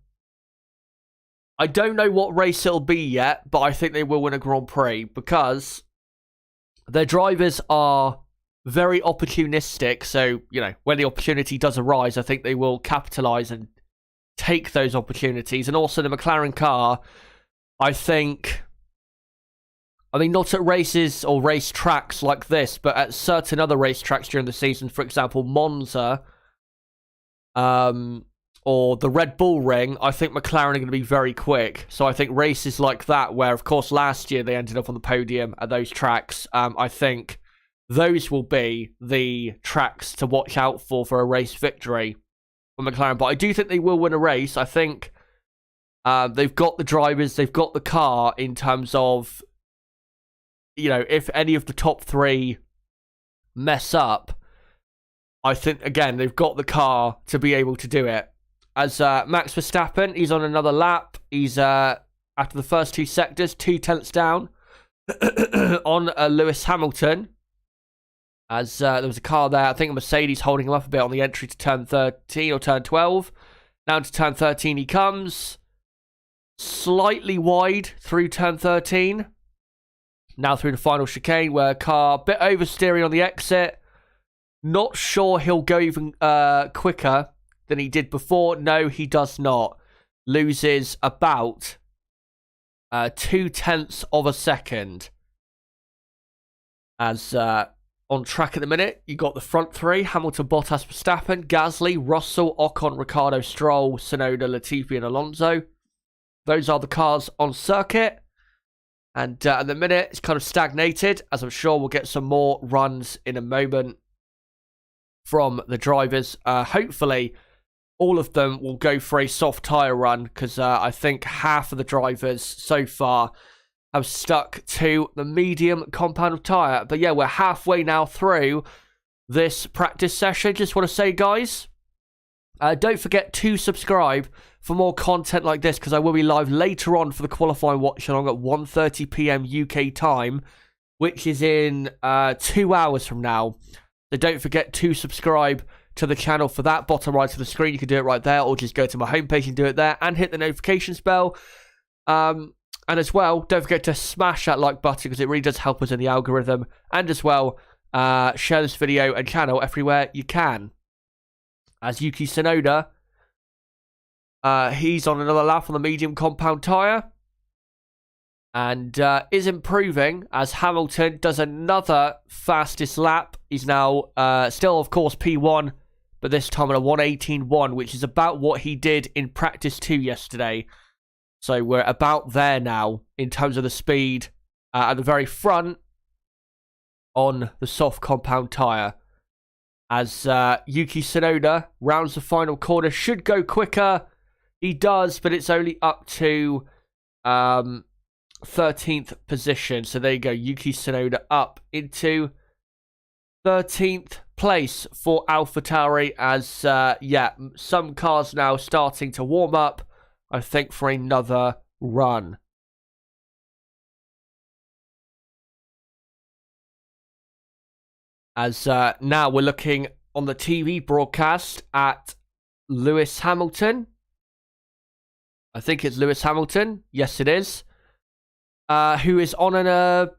don't know what race it'll be yet, but I think they will win a Grand Prix because their drivers are very opportunistic. So, when the opportunity does arise, I think they will capitalise and take those opportunities. And also the McLaren car, I mean, not at races or race tracks like this, but at certain other racetracks during the season, for example, Monza, or the Red Bull Ring, I think McLaren are going to be very quick. So I think races like that, where, of course, last year they ended up on the podium at those tracks, I think those will be the tracks to watch out for a race victory for McLaren. But I do think they will win a race. I think they've got the drivers, they've got the car in terms of, if any of the top three mess up, I think, again, they've got the car to be able to do it. As Max Verstappen, he's on another lap. He's, after the first two sectors, 2/10 down on Lewis Hamilton. As there was a car there, I think a Mercedes holding him up a bit on the entry to turn 13 or turn 12. Now to turn 13 he comes. Slightly wide through turn 13. Now through the final chicane, where car, bit oversteering on the exit. Not sure he'll go even quicker than he did before. No, he does not. Loses about 0.2 of a second. As on track at the minute, you got the front three: Hamilton, Bottas, Verstappen, Gasly, Russell, Ocon, Ricciardo, Stroll, Tsunoda, Latifi, and Alonso. Those are the cars on circuit. And at the minute, it's kind of stagnated, as I'm sure we'll get some more runs in a moment from the drivers. Hopefully, all of them will go for a soft tyre run, because I think half of the drivers so far have stuck to the medium compound tyre. But yeah, we're halfway now through this practice session. Just want to say, guys, don't forget to subscribe for more content like this, because I will be live later on for the qualifying watch along at 1:30 p.m. UK time, which is in 2 hours from now. So don't forget to subscribe to the channel for that. Bottom right of the screen, you can do it right there, or just go to my homepage and do it there, and hit the notifications bell. And as well, don't forget to smash that like button, because it really does help us in the algorithm. And as well, share this video and channel everywhere you can. As Yuki Tsunoda, he's on another lap on the medium compound tyre, and is improving as Hamilton does another fastest lap. He's now still, of course, P1, but this time at a 1:18.1, which is about what he did in practice 2 yesterday. So we're about there now in terms of the speed at the very front on the soft compound tyre. As Yuki Tsunoda rounds the final corner, should go quicker. He does, but it's only up to 13th position. So there you go, Yuki Tsunoda up into 13th place for AlphaTauri. As, yeah, some cars now starting to warm up, I think, for another run. As now we're looking on the TV broadcast at Lewis Hamilton. I think it's Lewis Hamilton. Yes, it is. Who is on a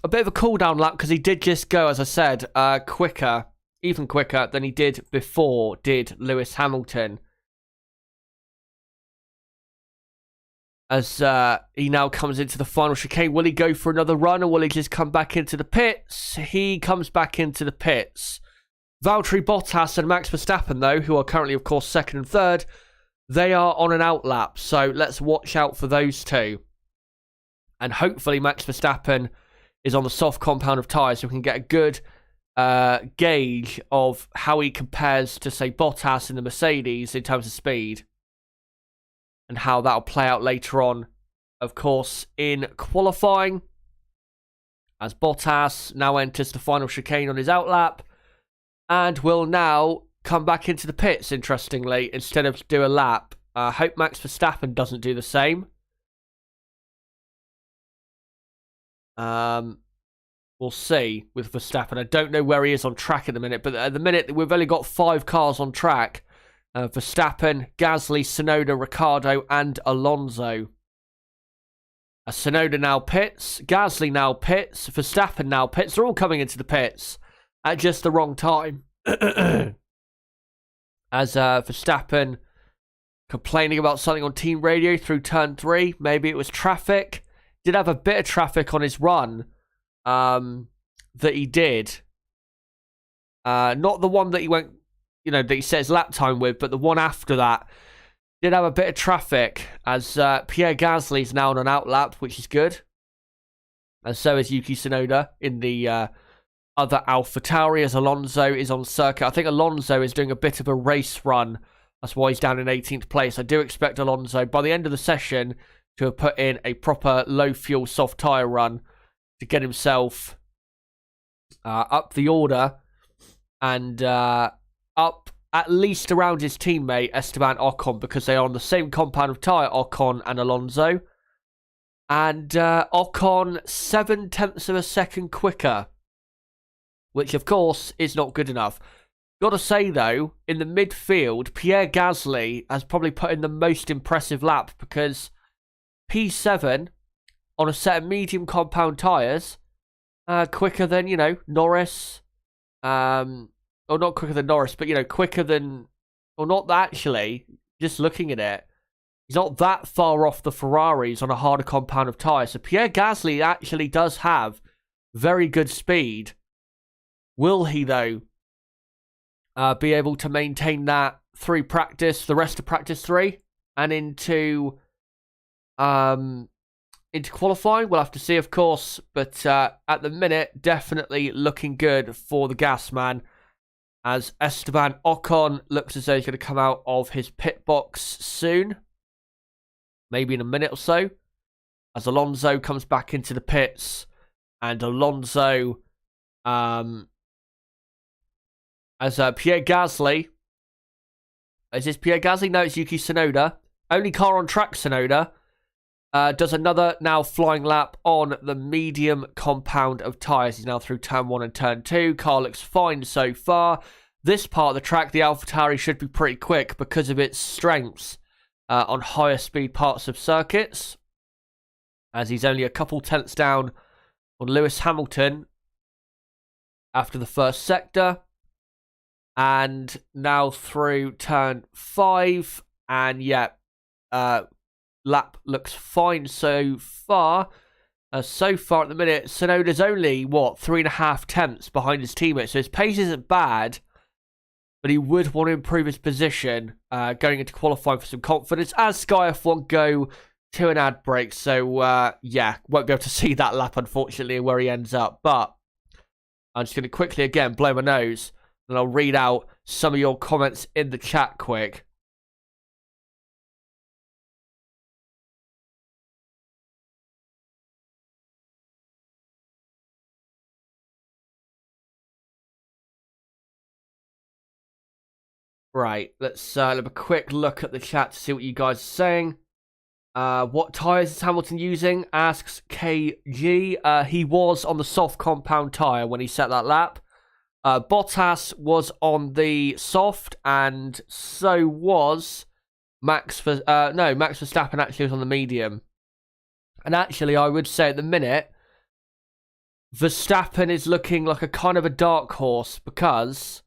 bit of a cool-down lap, because he did just go, as I said, quicker, even quicker than he did before, did Lewis Hamilton. As he now comes into the final chicane. Will he go for another run, or will he just come back into the pits? He comes back into the pits. Valtteri Bottas and Max Verstappen, though, who are currently, of course, second and third, they are on an outlap. So let's watch out for those two. And hopefully Max Verstappen is on the soft compound of tyres, so we can get a good gauge of how he compares to, say, Bottas in the Mercedes in terms of speed. And how that'll play out later on, of course, in qualifying. As Bottas now enters the final chicane on his outlap, and will now come back into the pits, interestingly, instead of do a lap. I hope Max Verstappen doesn't do the same. We'll see with Verstappen. I don't know where he is on track at the minute, but at the minute we've only got 5 cars on track. Verstappen, Gasly, Tsunoda, Ricciardo, and Alonso. Tsunoda now pits, Gasly now pits, Verstappen now pits. They're all coming into the pits. at just the wrong time. As Verstappen complaining about something on team radio through turn 3. Maybe it was traffic. Did have a bit of traffic on his run that he did. Not the one that he went, that he set his lap time with, but the one after that. Did have a bit of traffic as Pierre Gasly is now on an out lap, which is good. And so is Yuki Tsunoda in the other AlphaTauri as Alonso is on circuit. I think Alonso is doing a bit of a race run. That's why he's down in 18th place. I do expect Alonso, by the end of the session, to have put in a proper low-fuel, soft tyre run to get himself up the order and up at least around his teammate, Esteban Ocon, because they are on the same compound of tyre, Ocon and Alonso. And Ocon 0.7 of a second quicker, which, of course, is not good enough. Got to say, though, in the midfield, Pierre Gasly has probably put in the most impressive lap because P7 on a set of medium compound tyres, quicker than, Norris. Or not quicker than Norris, but, quicker than... Or not actually, just looking at it. He's not that far off the Ferraris on a harder compound of tyres. So Pierre Gasly actually does have very good speed. Will he, though, be able to maintain that through practice, the rest of practice 3, and into qualifying? We'll have to see, of course. But at the minute, definitely looking good for the gas man, as Esteban Ocon looks as though he's going to come out of his pit box soon. Maybe in a minute or so. As Alonso comes back into the pits. And Alonso, as Pierre Gasly. Is this Pierre Gasly? No, it's Yuki Tsunoda. Only car on track, Tsunoda. Does another now flying lap on the medium compound of tyres. He's now through turn 1 and turn 2. Car looks fine so far. This part of the track, the AlphaTauri, should be pretty quick because of its strengths on higher speed parts of circuits. As he's only a couple tenths down on Lewis Hamilton after the first sector. And now through turn 5. And yeah, lap looks fine so far. So far at the minute, Tsunoda's only, 3.5 tenths behind his teammate. So his pace isn't bad, but he would want to improve his position going into qualifying for some confidence as Sky F1 go to an ad break. So, yeah, won't be able to see that lap, unfortunately, where he ends up. But I'm just going to quickly, again, blow my nose, and I'll read out some of your comments in the chat quick. Right, let's have a quick look at the chat to see what you guys are saying. What tyres is Hamilton using? Asks KG. He was on the soft compound tyre when he set that lap. Bottas was on the soft, and so was Max Verstappen actually was on the medium. And actually, I would say at the minute, Verstappen is looking like a kind of a dark horse because...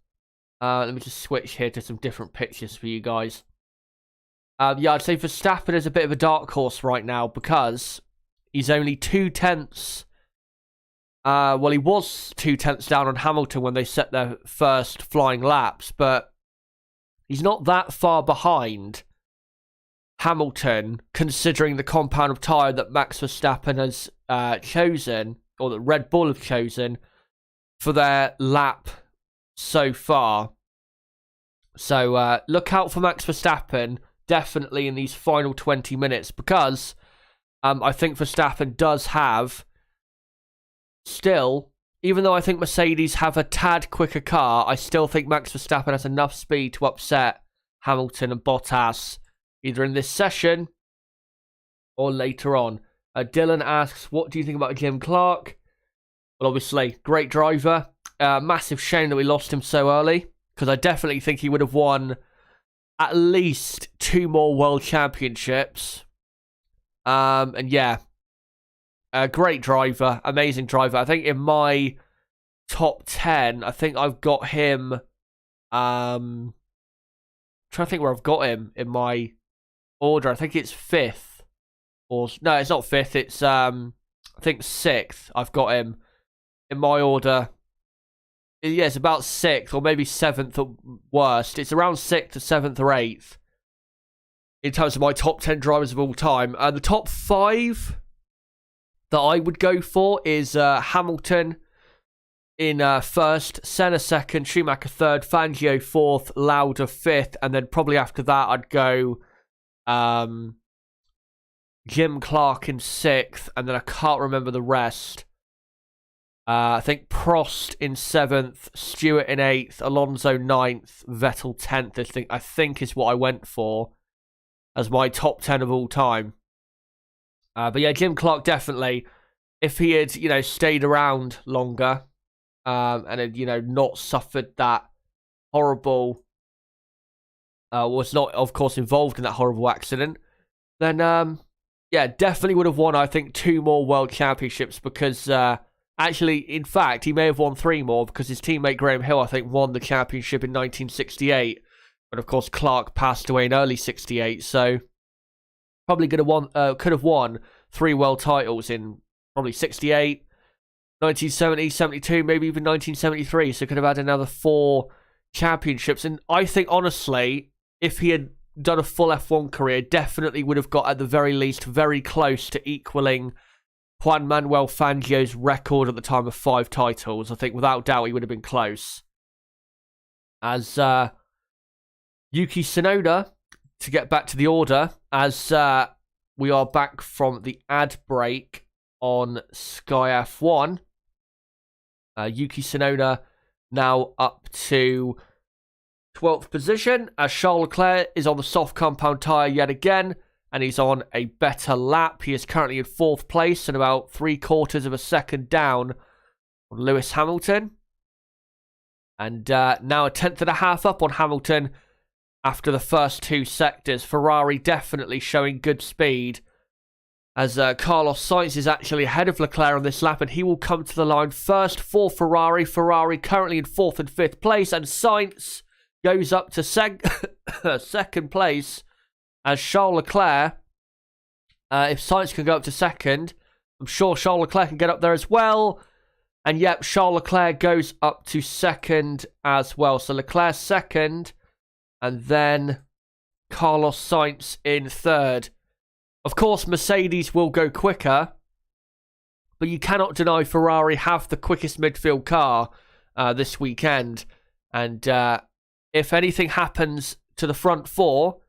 let me just switch here to some different pictures for you guys. Yeah, I'd say Verstappen is a bit of a dark horse right now because he's only 2 tenths. Well, he was 2 tenths down on Hamilton when they set their first flying laps, but he's not that far behind Hamilton, considering the compound of tyre that Max Verstappen has chosen, or that Red Bull have chosen, for their lap so far. So look out for Max Verstappen definitely in these final 20 minutes because I think Verstappen does have still, even though I think Mercedes have a tad quicker car, I still think Max Verstappen has enough speed to upset Hamilton and Bottas either in this session or later on. Dylan asks, what do you think about Jim Clark? Well, obviously, great driver. Massive shame that we lost him so early, because I definitely think he would have won at least 2 more world championships. And yeah, a great driver, amazing driver. I think in my top 10, I think I've got him. I'm trying to think where I've got him in my order. I think it's 5th. Or no, it's not 5th. It's I think 6th. I've got him in my order. Yeah, it's about 6th or maybe 7th at worst. It's around 6th or 7th or 8th in terms of my top 10 drivers of all time. The top 5 that I would go for is Hamilton in 1st, Senna 2nd, Schumacher 3rd, Fangio 4th, Lauda 5th, and then probably after that I'd go Jim Clark in 6th, and then I can't remember the rest. I think Prost in 7th, Stewart in 8th, Alonso 9th, Vettel 10th. I think is what I went for as my top 10 of all time. But yeah, Jim Clark definitely. If he had, stayed around longer, and had, not suffered that horrible, was not, of course, involved in that horrible accident, then, yeah, definitely would have won, I think, 2 more World Championships because, actually, in fact, he may have won 3 more because his teammate Graham Hill, I think, won the championship in 1968. But, of course, Clark passed away in early 68, so probably could have won 3 world titles in probably 68, 1970, 72, maybe even 1973. So could have had another 4 championships. And I think, honestly, if he had done a full F1 career, definitely would have got, at the very least, very close to equaling Juan Manuel Fangio's record at the time of 5 titles. I think, without doubt, he would have been close. As Yuki Tsunoda, to get back to the order, as we are back from the ad break on Sky F1. Yuki Tsunoda now up to 12th position, as Charles Leclerc is on the soft compound tyre yet again, and he's on a better lap. He is currently in 4th place and about 3/4 of a second down on Lewis Hamilton. And now a 1/10.5 up on Hamilton after the first 2 sectors. Ferrari definitely showing good speed, as Carlos Sainz is actually ahead of Leclerc on this lap, and he will come to the line first for Ferrari. Ferrari currently in 4th and 5th place, and Sainz goes up to second place, as Charles Leclerc, if Sainz can go up to 2nd, I'm sure Charles Leclerc can get up there as well. And yep, Charles Leclerc goes up to 2nd as well. So Leclerc 2nd, and then Carlos Sainz in 3rd. Of course, Mercedes will go quicker, but you cannot deny Ferrari have the quickest midfield car this weekend. And if anything happens to the front 4,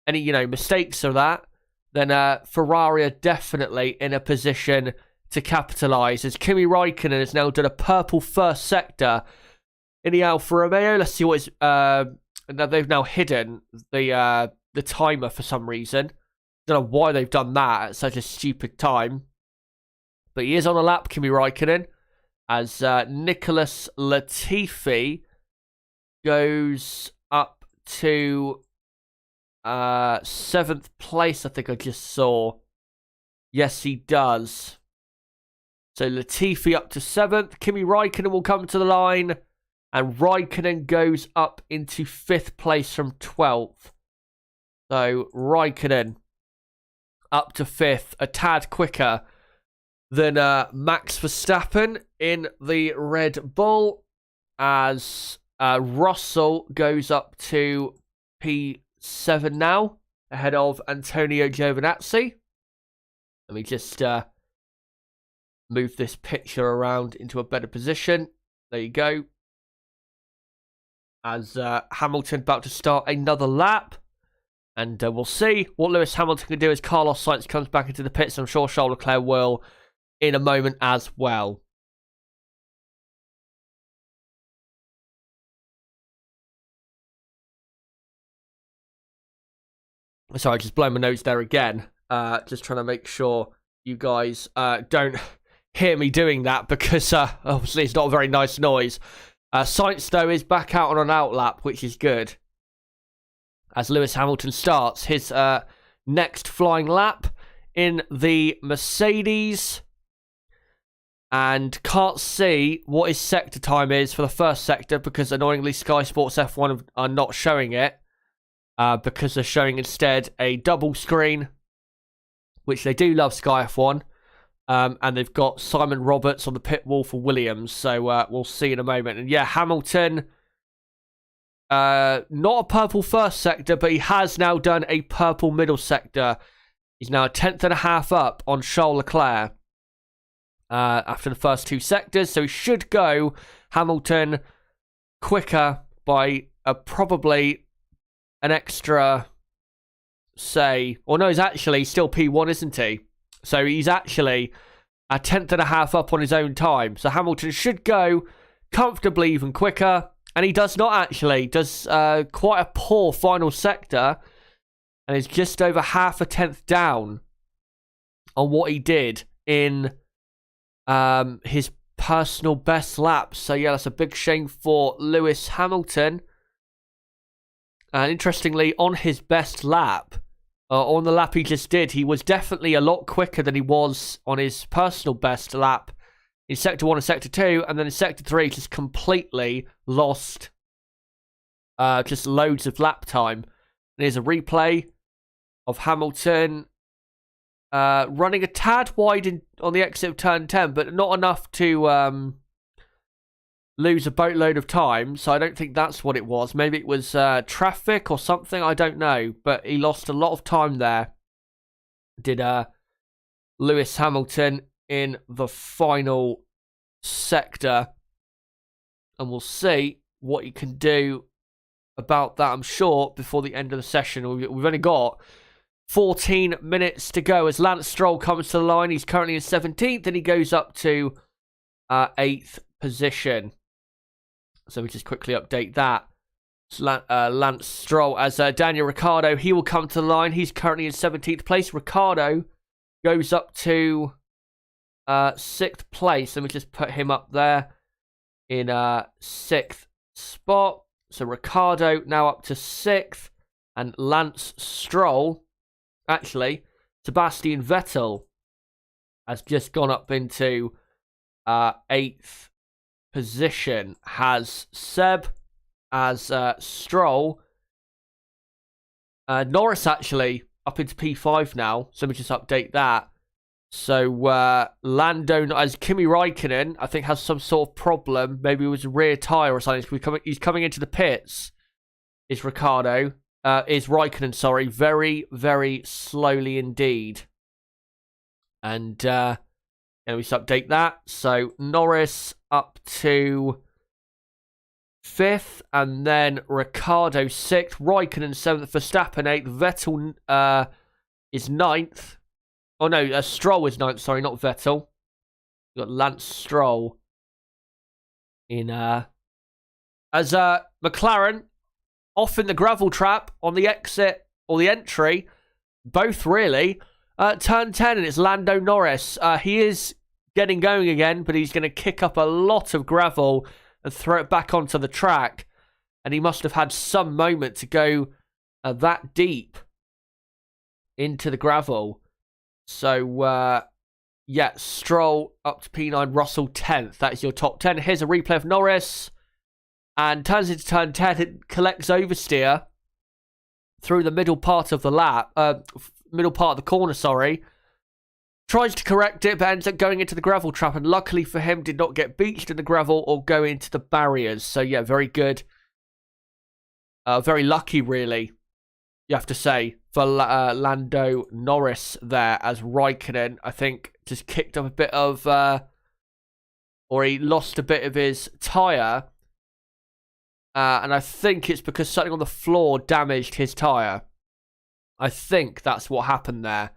any mistakes or that, then Ferrari are definitely in a position to capitalise, as Kimi Raikkonen has now done a purple first sector in the Alfa Romeo. Let's see what is now they've now hidden the timer for some reason. Don't know why they've done that at such a stupid time. But he is on a lap, Kimi Raikkonen, as Nicholas Latifi goes up to 7th place, I think I just saw. Yes, he does. So Latifi up to 7th. Kimi Raikkonen will come to the line, and Raikkonen goes up into 5th place from 12th. So Raikkonen up to 5th, a tad quicker than Max Verstappen in the Red Bull, as Russell goes up to P7 now, ahead of Antonio Giovinazzi. Let me just move this picture around into a better position. There you go. As Hamilton about to start another lap. And we'll see what Lewis Hamilton can do as Carlos Sainz comes back into the pits. I'm sure Charles Leclerc will in a moment as well. Sorry, just blowing my nose there again. Just trying to make sure you guys don't hear me doing that, because obviously it's not a very nice noise. Sainz, though, is back out on an outlap, which is good, as Lewis Hamilton starts his next flying lap in the Mercedes. and can't see what his sector time is for the first sector because annoyingly Sky Sports F1 are not showing it because they're showing instead a double screen, which they do love, Sky F1. And they've got Simon Roberts on the pit wall for Williams. So we'll see in a moment. And yeah, Hamilton, not a purple first sector, but he has now done a purple middle sector. He's now a 10th.5 up on Charles Leclerc after the first two sectors. So he should go, Hamilton, quicker by probably an extra, say, or no, he's actually still P1, isn't he? So he's actually a 10th.5 up on his own time. So Hamilton should go comfortably even quicker. And he does not actually. Does quite a poor final sector. And is just over half a tenth down on what he did in his personal best laps. So yeah, that's a big shame for Lewis Hamilton. And interestingly, on his best lap, on the lap he just did, he was definitely a lot quicker than he was on his personal best lap in Sector 1 and Sector 2, and then in Sector 3 just completely lost just loads of lap time. And here's a replay of Hamilton running a tad wide on the exit of Turn 10, but not enough to lose a boatload of time, so I don't think that's what it was. Maybe it was traffic or something, I don't know, but he lost a lot of time there, did Lewis Hamilton in the final sector, and we'll see what he can do about that, I'm sure, before the end of the session. We've only got 14 minutes to go as Lance Stroll comes to the line. He's currently in 17th, and he goes up to 8th position. So we just quickly update that. Lance Stroll as Daniel Ricciardo, he will come to the line. He's currently in 17th place. Ricciardo goes up to 6th place. Let me just put him up there in 6th spot. So Ricciardo now up to 6th. And Lance Stroll, actually, Sebastian Vettel has just gone up into 8th position. Has Seb as Stroll. Norris actually up into P5 now, so let me just update that. So Lando, as Kimi Räikkönen, I think has some sort of problem. Maybe it was a rear tyre or something. He's coming into the pits. Is Räikkönen, sorry, very, very slowly indeed. And we just update that. So Norris up to 5th, and then Ricciardo 6th, Räikkönen 7th, Verstappen 8th, Vettel is 9th. Oh no, Stroll is 9th, sorry, not Vettel. We've got Lance Stroll in as McLaren off in the gravel trap on the exit or the entry, both really. Turn 10, and it's Lando Norris. He is getting going again, but he's going to kick up a lot of gravel and throw it back onto the track. And he must have had some moment to go that deep into the gravel. So, yeah, Stroll up to P9, Russell 10th. That is your top 10. Here's a replay of Norris. And turns into turn 10. It collects oversteer through the middle part of the lap. Middle part of the corner, sorry. Tries to correct it, but ends up going into the gravel trap. And luckily for him, did not get beached in the gravel or go into the barriers. So, yeah, very good. Very lucky, really, you have to say, for Lando Norris there, as Räikkönen, I think, just kicked up a bit of, or he lost a bit of his tyre. And I think it's because something on the floor damaged his tyre. I think that's what happened there.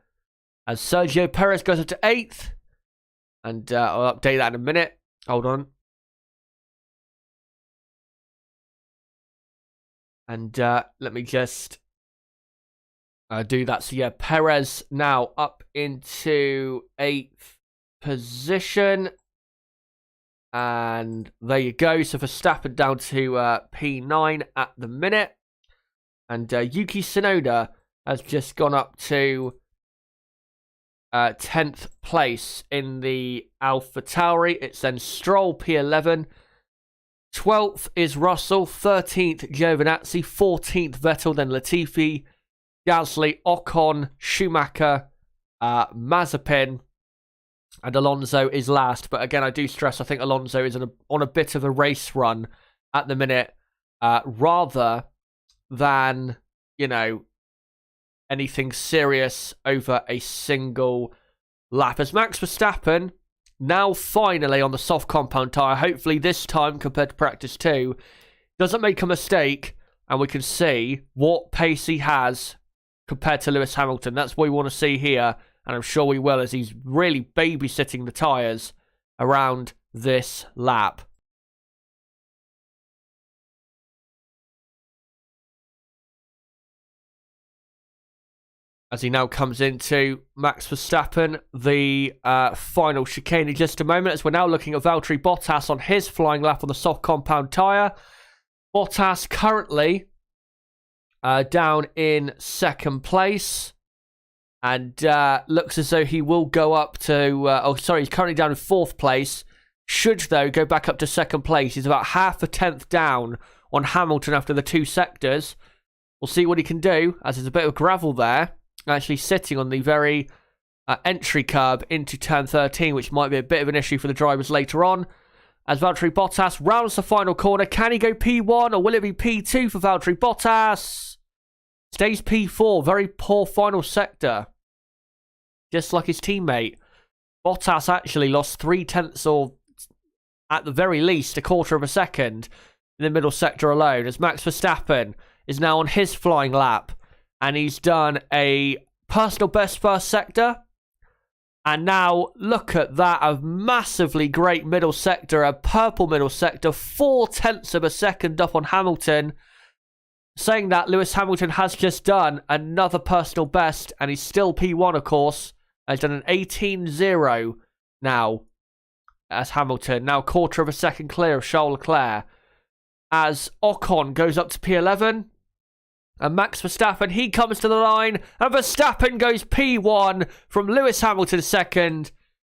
As Sergio Perez goes up to 8th. And I'll update that in a minute. Hold on. And let me just do that. So yeah, Perez now up into 8th position. And there you go. So Verstappen down to P9 at the minute. And Yuki Tsunoda has just gone up to 10th place in the AlphaTauri. It's then Stroll P11. 12th is Russell. 13th Giovinazzi. 14th Vettel. Then Latifi, Gasly, Ocon, Schumacher, Mazepin, and Alonso is last. But again, I do stress I think Alonso is on a bit of a race run at the minute, rather than, anything serious over a single lap. As Max Verstappen, now finally on the soft compound tyre, hopefully this time compared to practice 2, doesn't make a mistake, and we can see what pace he has compared to Lewis Hamilton. That's what we want to see here, and I'm sure we will, as he's really babysitting the tyres around this lap. As he now comes into Max Verstappen, the final chicane in just a moment, as we're now looking at Valtteri Bottas on his flying lap on the soft compound tyre. Bottas currently down in second place, and looks as though he will go up to... he's currently down in fourth place. Should, though, go back up to second place. He's about half a tenth down on Hamilton after the 2 sectors. We'll see what he can do, as there's a bit of gravel there. Actually sitting on the very entry curb into turn 13, which might be a bit of an issue for the drivers later on. As Valtteri Bottas rounds the final corner, can he go P1 or will it be P2 for Valtteri Bottas? Stays P4, very poor final sector. Just like his teammate. Bottas actually lost 0.3, or at the very least a quarter of a second in the middle sector alone, as Max Verstappen is now on his flying lap. And he's done a personal best first sector. And now, look at that. A massively great middle sector. A purple middle sector. 0.4 of a second up on Hamilton. Saying that, Lewis Hamilton has just done another personal best. And he's still P1, of course. He's done an 18.0 now. As Hamilton. Now, quarter of a second clear of Charles Leclerc. As Ocon goes up to P11. And Max Verstappen, he comes to the line. And Verstappen goes P1 from Lewis Hamilton second.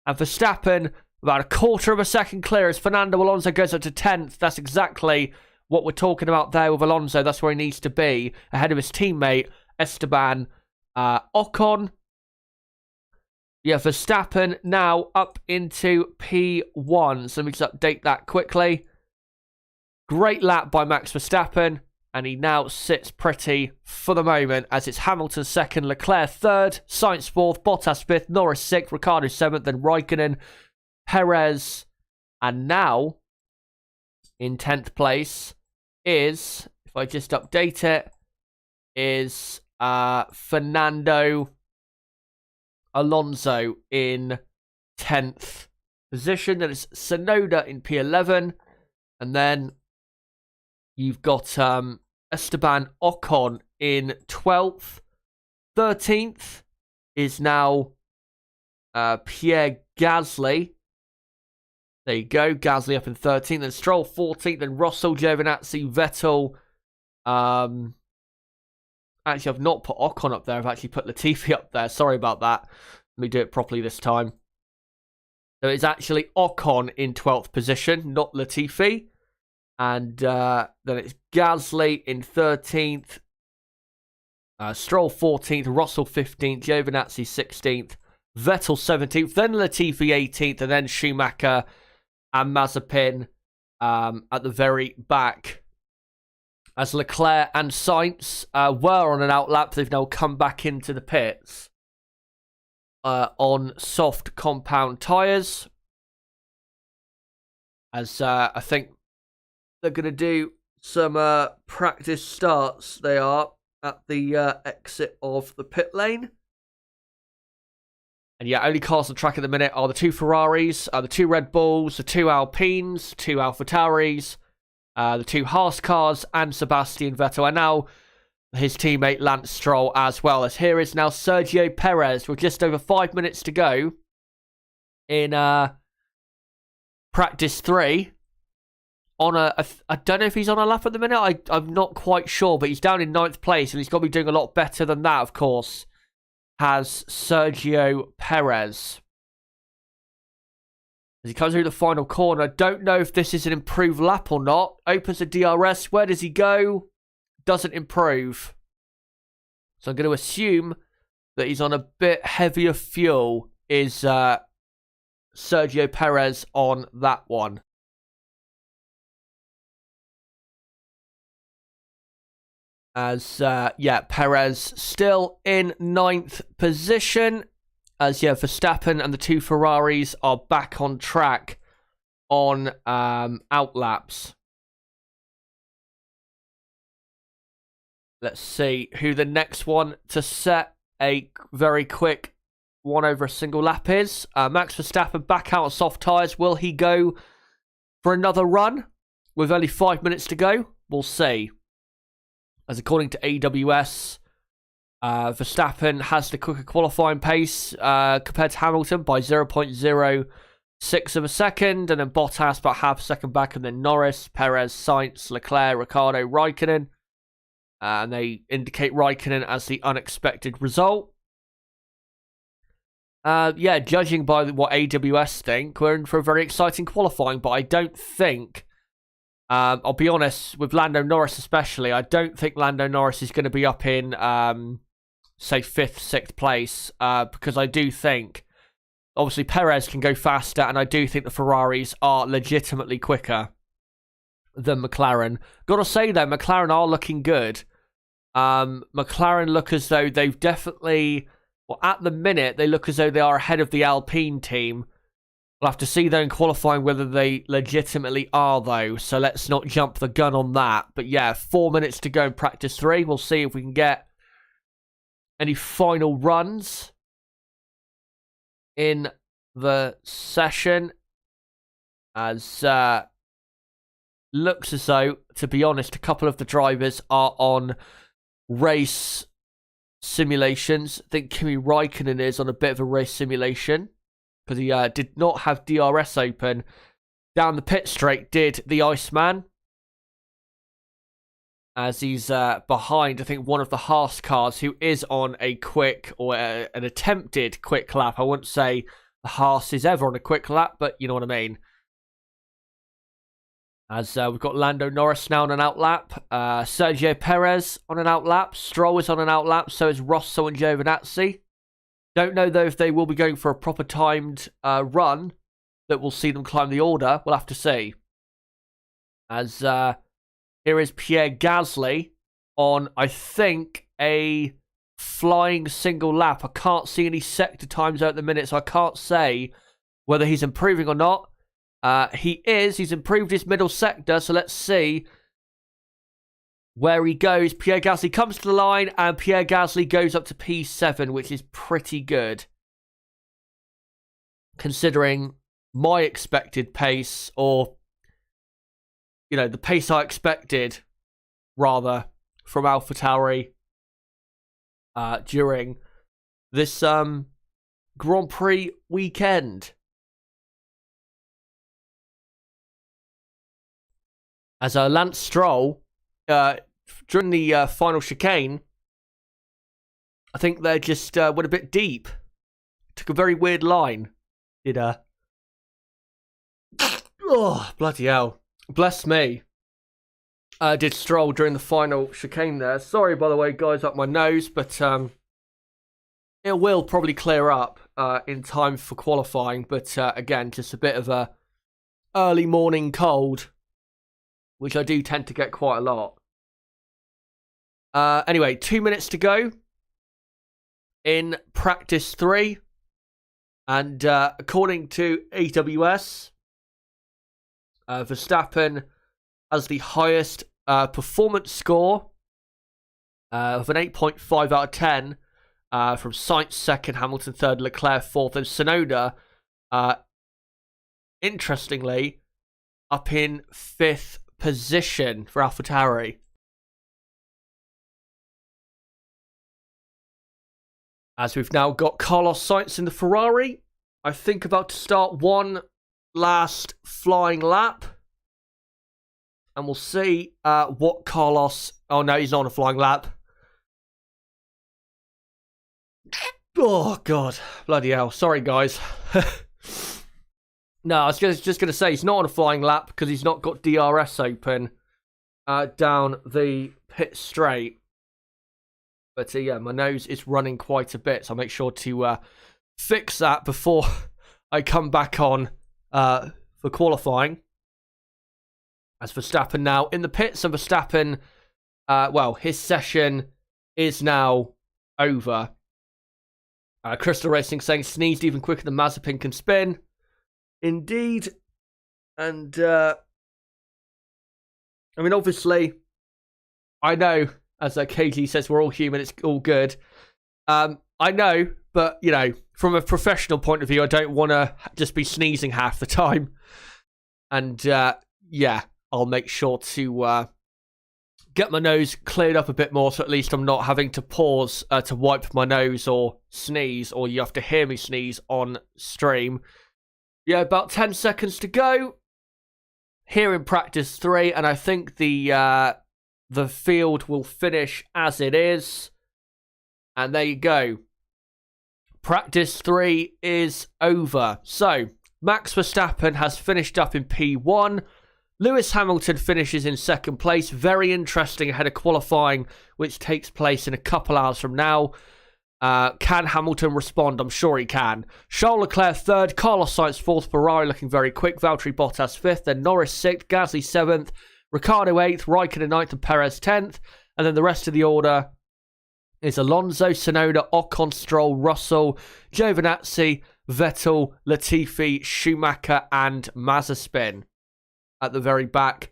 And Verstappen, about a quarter of a second clear as Fernando Alonso goes up to 10th. That's exactly what we're talking about there with Alonso. That's where he needs to be, ahead of his teammate, Esteban Ocon. Yeah, Verstappen now up into P1. So let me just update that quickly. Great lap by Max Verstappen. And he now sits pretty for the moment, as it's Hamilton second, Leclerc third, Sainz fourth, Bottas fifth, Norris sixth, Ricciardo seventh, then Raikkonen, Perez. And now, in 10th place is, if I just update it, is Fernando Alonso in 10th position. Then it's Tsunoda in P11. And then you've got Esteban Ocon in 12th. 13th is now Pierre Gasly. There you go. Gasly up in 13th. Then Stroll 14th. Then Russell, Giovinazzi, Vettel. Actually, I've not put Ocon up there. I've actually put Latifi up there. Sorry about that. Let me do it properly this time. So it's actually Ocon in 12th position, not Latifi. And then it's Gasly in 13th, Stroll 14th, Russell 15th, Giovinazzi 16th, Vettel 17th, then Latifi 18th, and then Schumacher and Mazepin at the very back. As Leclerc and Sainz were on an outlap, they've now come back into the pits on soft compound tyres. As I think they're going to do some practice starts. They are at the exit of the pit lane. And yeah, only cars on track at the minute are the 2 Ferraris, the 2 Red Bulls, the 2 Alpines, 2 AlphaTauris, the 2 Haas cars, and Sebastian Vettel. And now his teammate Lance Stroll as well. As here is now Sergio Perez with just over 5 minutes to go in practice 3. I don't know if he's on a lap at the minute. I'm not quite sure, but he's down in 9th place, and he's got to be doing a lot better than that, of course. has Sergio Perez. As he comes through the final corner, don't know if this is an improved lap or not. Opens the DRS. Where does he go? Doesn't improve. So I'm going to assume that he's on a bit heavier fuel. Is Sergio Perez on that one? As, Perez still in 9th position. As, Verstappen and the two Ferraris are back on track on outlaps. Let's see who the next one to set a very quick one over a single lap is. Max Verstappen back out on soft tyres. Will he go for another run with only 5 minutes to go? We'll see. As according to AWS, Verstappen has the quicker qualifying pace compared to Hamilton by 0.06 of a second, and then Bottas about half a second back, and then Norris, Perez, Sainz, Leclerc, Ricciardo, Raikkonen. And they indicate Raikkonen as the unexpected result. Judging by what AWS think, we're in for a very exciting qualifying, but I don't think, I'll be honest, with Lando Norris especially, I don't think Lando Norris is going to be up in, say, 5th, 6th place, because I do think, obviously, Perez can go faster, and I do think the Ferraris are legitimately quicker than McLaren. Gotta say, though, McLaren are looking good. McLaren look as though they've definitely, well, at the minute, they look as though they are ahead of the Alpine team. We'll have to see, though, in qualifying whether they legitimately are, though. So let's not jump the gun on that. But yeah, 4 minutes to go in practice 3. We'll see if we can get any final runs in the session. As looks as though, to be honest, a couple of the drivers are on race simulations. I think Kimi Raikkonen is on a bit of a race simulation because he did not have DRS open. Down the pit straight did the Iceman, as he's behind, I think, one of the Haas cars who is on a quick, or an attempted quick lap. I wouldn't say the Haas is ever on a quick lap, but you know what I mean. As we've got Lando Norris now on an outlap. Sergio Perez on an outlap. Stroll is on an outlap. So is Rosso and Giovinazzi. Don't know, though, if they will be going for a proper timed run that will see them climb the order. We'll have to see. As here is Pierre Gasly on, I think, a flying single lap. I can't see any sector times out at the minute, so I can't say whether he's improving or not. He is. He's improved his middle sector, so let's see where he goes. Pierre Gasly comes to the line, and Pierre Gasly goes up to P7, which is pretty good, considering my expected pace, or, you know, the pace I expected, rather, from AlphaTauri during this Grand Prix weekend. As Lance Stroll, during the final chicane, I think they just went a bit deep. Took a very weird line. Did oh, bloody hell. Bless me. Did Stroll during the final chicane there. Sorry, by the way, guys, up my nose, but it will probably clear up in time for qualifying. But again, just a bit of a early morning cold, which I do tend to get quite a lot. Anyway, 2 minutes to go in practice 3. And according to AWS, Verstappen has the highest performance score of an 8.5 out of 10 from Sainz second, Hamilton third, Leclerc fourth, and Tsunoda, interestingly, up in 5th position for AlphaTauri. As we've now got Carlos Sainz in the Ferrari, I think about to start one last flying lap. And we'll see what Carlos... Oh, no, he's not on a flying lap. Oh, God. Bloody hell. Sorry, guys. No, I was just going to say, he's not on a flying lap because he's not got DRS open down the pit straight. But yeah, my nose is running quite a bit, so I'll make sure to fix that before I come back on for qualifying. As Verstappen now in the pits, and Verstappen, well, his session is now over. Crystal Racing saying sneezed even quicker than Mazepin can spin. Indeed. And, I mean, obviously, I know, as KG says, we're all human, it's all good. I know, but, you know, from a professional point of view, I don't want to just be sneezing half the time. And, yeah, I'll make sure to get my nose cleared up a bit more, so at least I'm not having to pause to wipe my nose or sneeze, or you have to hear me sneeze on stream. Yeah, about 10 seconds to go here in practice 3, and I think the field will finish as it is. And there you go. Practice 3 is over. So, Max Verstappen has finished up in P1. Lewis Hamilton finishes in second place. Very interesting ahead of qualifying, which takes place in a couple hours from now. Can Hamilton respond? I'm sure he can. Charles Leclerc third, Carlos Sainz fourth, Ferrari looking very quick, Valtteri Bottas fifth, then Norris sixth, Gasly seventh, Ricciardo eighth, Raikkonen ninth, and Perez 10th. And then the rest of the order is Alonso, Tsunoda, Ocon, Stroll, Russell, Giovinazzi, Vettel, Latifi, Schumacher, and Mazepin at the very back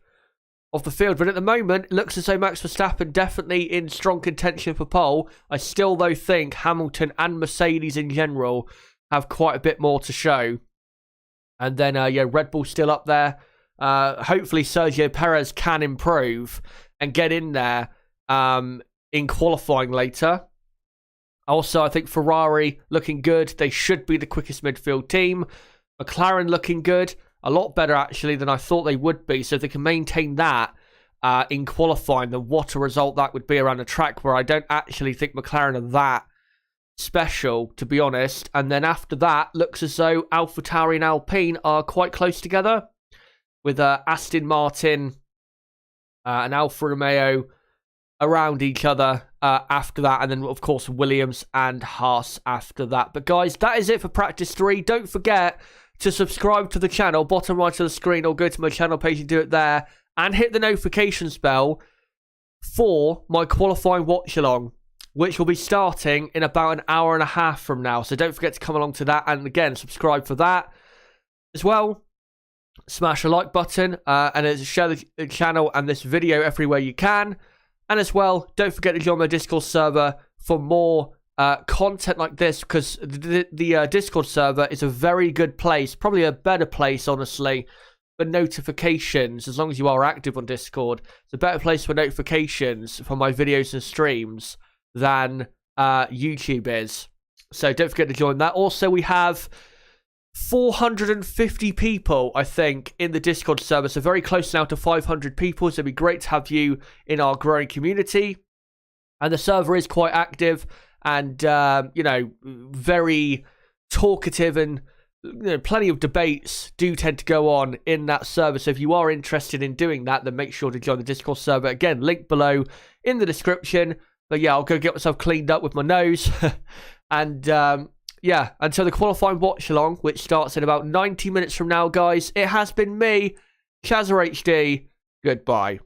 of the field. But at the moment, it looks as though Max Verstappen definitely in strong contention for pole. I still, though, think Hamilton and Mercedes in general have quite a bit more to show. And then, yeah, Red Bull still up there. Hopefully, Sergio Perez can improve and get in there in qualifying later. Also, I think Ferrari looking good. They should be the quickest midfield team. McLaren looking good. A lot better, actually, than I thought they would be. So if they can maintain that in qualifying, then what a result that would be around a track where I don't actually think McLaren are that special, to be honest. And then after that, looks as though AlphaTauri and Alpine are quite close together, with Aston Martin and Alfa Romeo around each other after that. And then, of course, Williams and Haas after that. But, guys, that is it for practice 3. Don't forget to subscribe to the channel, bottom right of the screen, or go to my channel page and do it there. And hit the notifications bell for my qualifying watch-along, which will be starting in about an hour and a half from now. So don't forget to come along to that. And again, subscribe for that as well. Smash a like button and share the channel and this video everywhere you can. And as well, don't forget to join my Discord server for more content like this, because the Discord server is a very good place, probably a better place, honestly, for notifications. As long as you are active on Discord, it's a better place for notifications for my videos and streams than YouTube is. So don't forget to join that. Also, we have 450 people, I think, in the Discord server, so very close now to 500 people. So it'd be great to have you in our growing community. And the server is quite active and, you know, very talkative, and, you know, plenty of debates do tend to go on in that server. So if you are interested in doing that, then make sure to join the Discord server. Again, link below in the description. But yeah, I'll go get myself cleaned up with my nose. And, yeah, until the qualifying watch-along, which starts in about 90 minutes from now, guys, it has been me, Chazza HD. Goodbye.